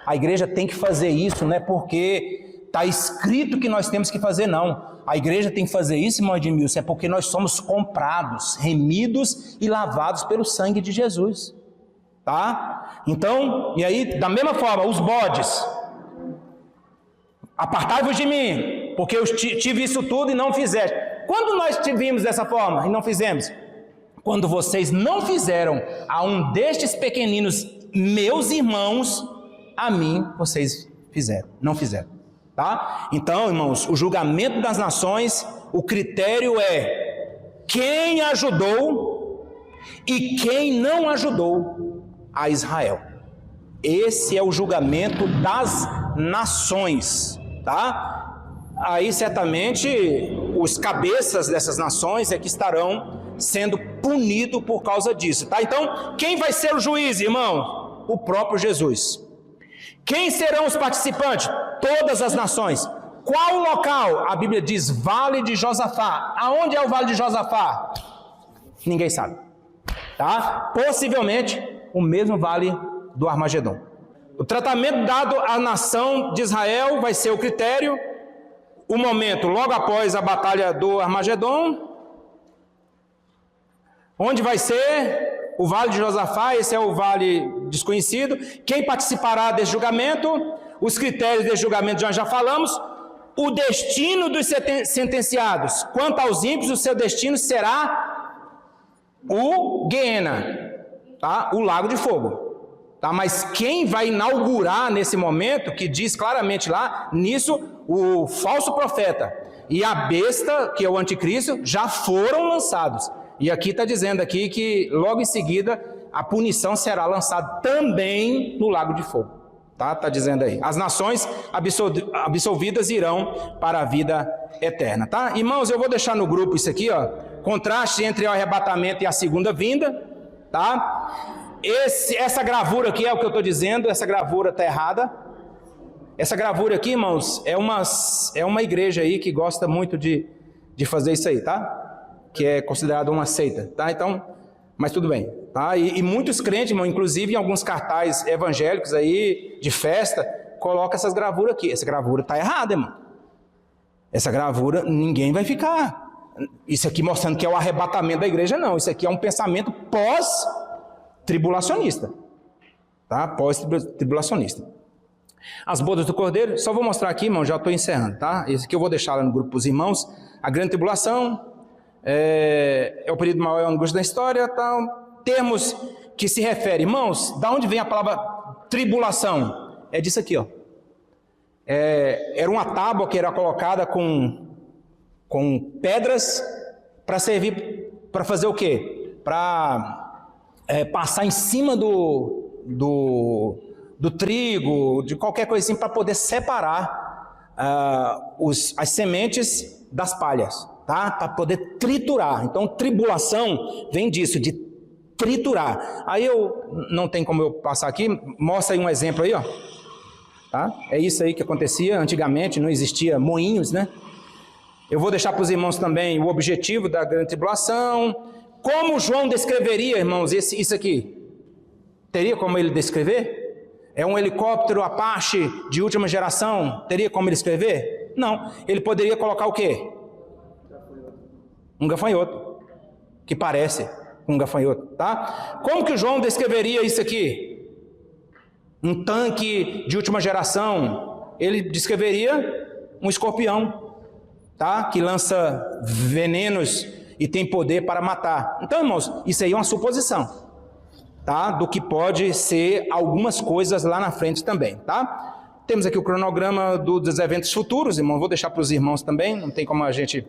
A igreja tem que fazer isso, não é porque está escrito que nós temos que fazer, não. A igreja tem que fazer isso, irmão Edmilson, é porque nós somos comprados, remidos e lavados pelo sangue de Jesus, tá? Então, e aí, da mesma forma, os bodes: apartai-vos de mim, porque eu tive isso tudo e não fizeste. Quando nós te vimos dessa forma e não fizemos? Quando vocês não fizeram a um destes pequeninos meus irmãos, a mim vocês fizeram, não fizeram. Tá? Então, irmãos, o julgamento das nações, o critério é quem ajudou e quem não ajudou a Israel. Esse é o julgamento das nações, tá? Aí certamente os cabeças dessas nações é que estarão sendo punidos por causa disso, tá? Então, quem vai ser o juiz, irmão? O próprio Jesus. Quem serão os participantes? Todas as nações. Qual o local? A Bíblia diz Vale de Josafá. Aonde é o Vale de Josafá? Ninguém sabe, tá? Possivelmente o mesmo Vale do Armagedon. O tratamento dado à nação de Israel vai ser o critério. O momento logo após a batalha do Armagedon. Onde vai ser? O Vale de Josafá, esse é o vale desconhecido. Quem participará desse julgamento? os critérios de julgamento já falamos, o destino dos sentenciados. Quanto aos ímpios, o seu destino será o Guiena, tá? O lago de fogo, tá? Mas quem vai inaugurar nesse momento, que diz claramente lá, nisso, o falso profeta e a besta, que é o anticristo, já foram lançados. E aqui está dizendo aqui que logo em seguida a punição será lançada também no lago de fogo. Tá dizendo aí, as nações absolvidas irão para a vida eterna, tá? Irmãos, eu vou deixar no grupo isso aqui, ó, contraste entre o arrebatamento e a segunda vinda, tá? Essa gravura aqui é o que eu estou dizendo, essa gravura está errada. Essa gravura aqui, irmãos, é uma igreja aí que gosta muito de fazer isso aí, tá? Que é considerado uma seita, tá? Então, mas tudo bem, tá? E muitos crentes, irmão, inclusive em alguns cartazes evangélicos aí, de festa, colocam essas gravuras aqui. Essa gravura está errada, irmão. Essa gravura, ninguém vai ficar. Isso aqui mostrando que é o arrebatamento da igreja, não. Isso aqui é um pensamento pós-tribulacionista, tá? Pós-tribulacionista. As bodas do Cordeiro, só vou mostrar aqui, irmão, já estou encerrando, tá? Esse aqui eu vou deixar lá no grupo para os irmãos. A grande tribulação, é o período maior angústia da história, tal. Termos que se referem, irmãos, da onde vem a palavra tribulação? É disso aqui, ó. Era uma tábua que era colocada com pedras para servir, para fazer o quê? Para passar em cima do trigo, de qualquer coisa assim, para poder separar as sementes das palhas. Tá? Para poder triturar. Então, tribulação vem disso, de triturar. Aí não tem como eu passar aqui, mostra aí um exemplo aí, ó. Tá? É isso aí que acontecia antigamente, não existia moinhos, né? Eu vou deixar para os irmãos também o objetivo da grande tribulação. Como João descreveria, irmãos, isso aqui? Teria como ele descrever? É um helicóptero Apache de última geração? Teria como ele escrever? Não. Ele poderia colocar o quê? Um gafanhoto, que parece um gafanhoto, tá? Como que o João descreveria isso aqui? Um tanque de última geração, ele descreveria um escorpião, tá? Que lança venenos e tem poder para matar. Então, irmãos, isso aí é uma suposição, tá? Do que pode ser algumas coisas lá na frente também, tá? Temos aqui o cronograma dos eventos futuros, irmão, vou deixar para os irmãos também, não tem como a gente...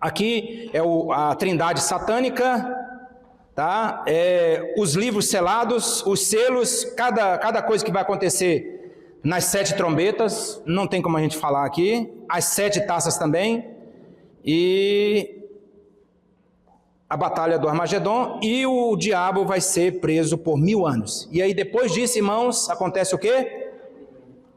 Aqui é a trindade satânica, tá? Os livros selados, os selos, cada coisa que vai acontecer nas 7 trombetas, não tem como a gente falar aqui, as 7 taças também, e a batalha do Armagedon, e o diabo vai ser preso por 1000 anos. E aí depois disso, irmãos, acontece o quê?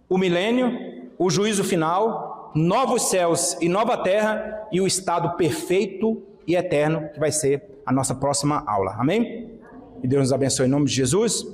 O milênio, o juízo final, novos céus e nova terra, e o estado perfeito e eterno, que vai ser a nossa próxima aula. Amém? E Deus nos abençoe em nome de Jesus.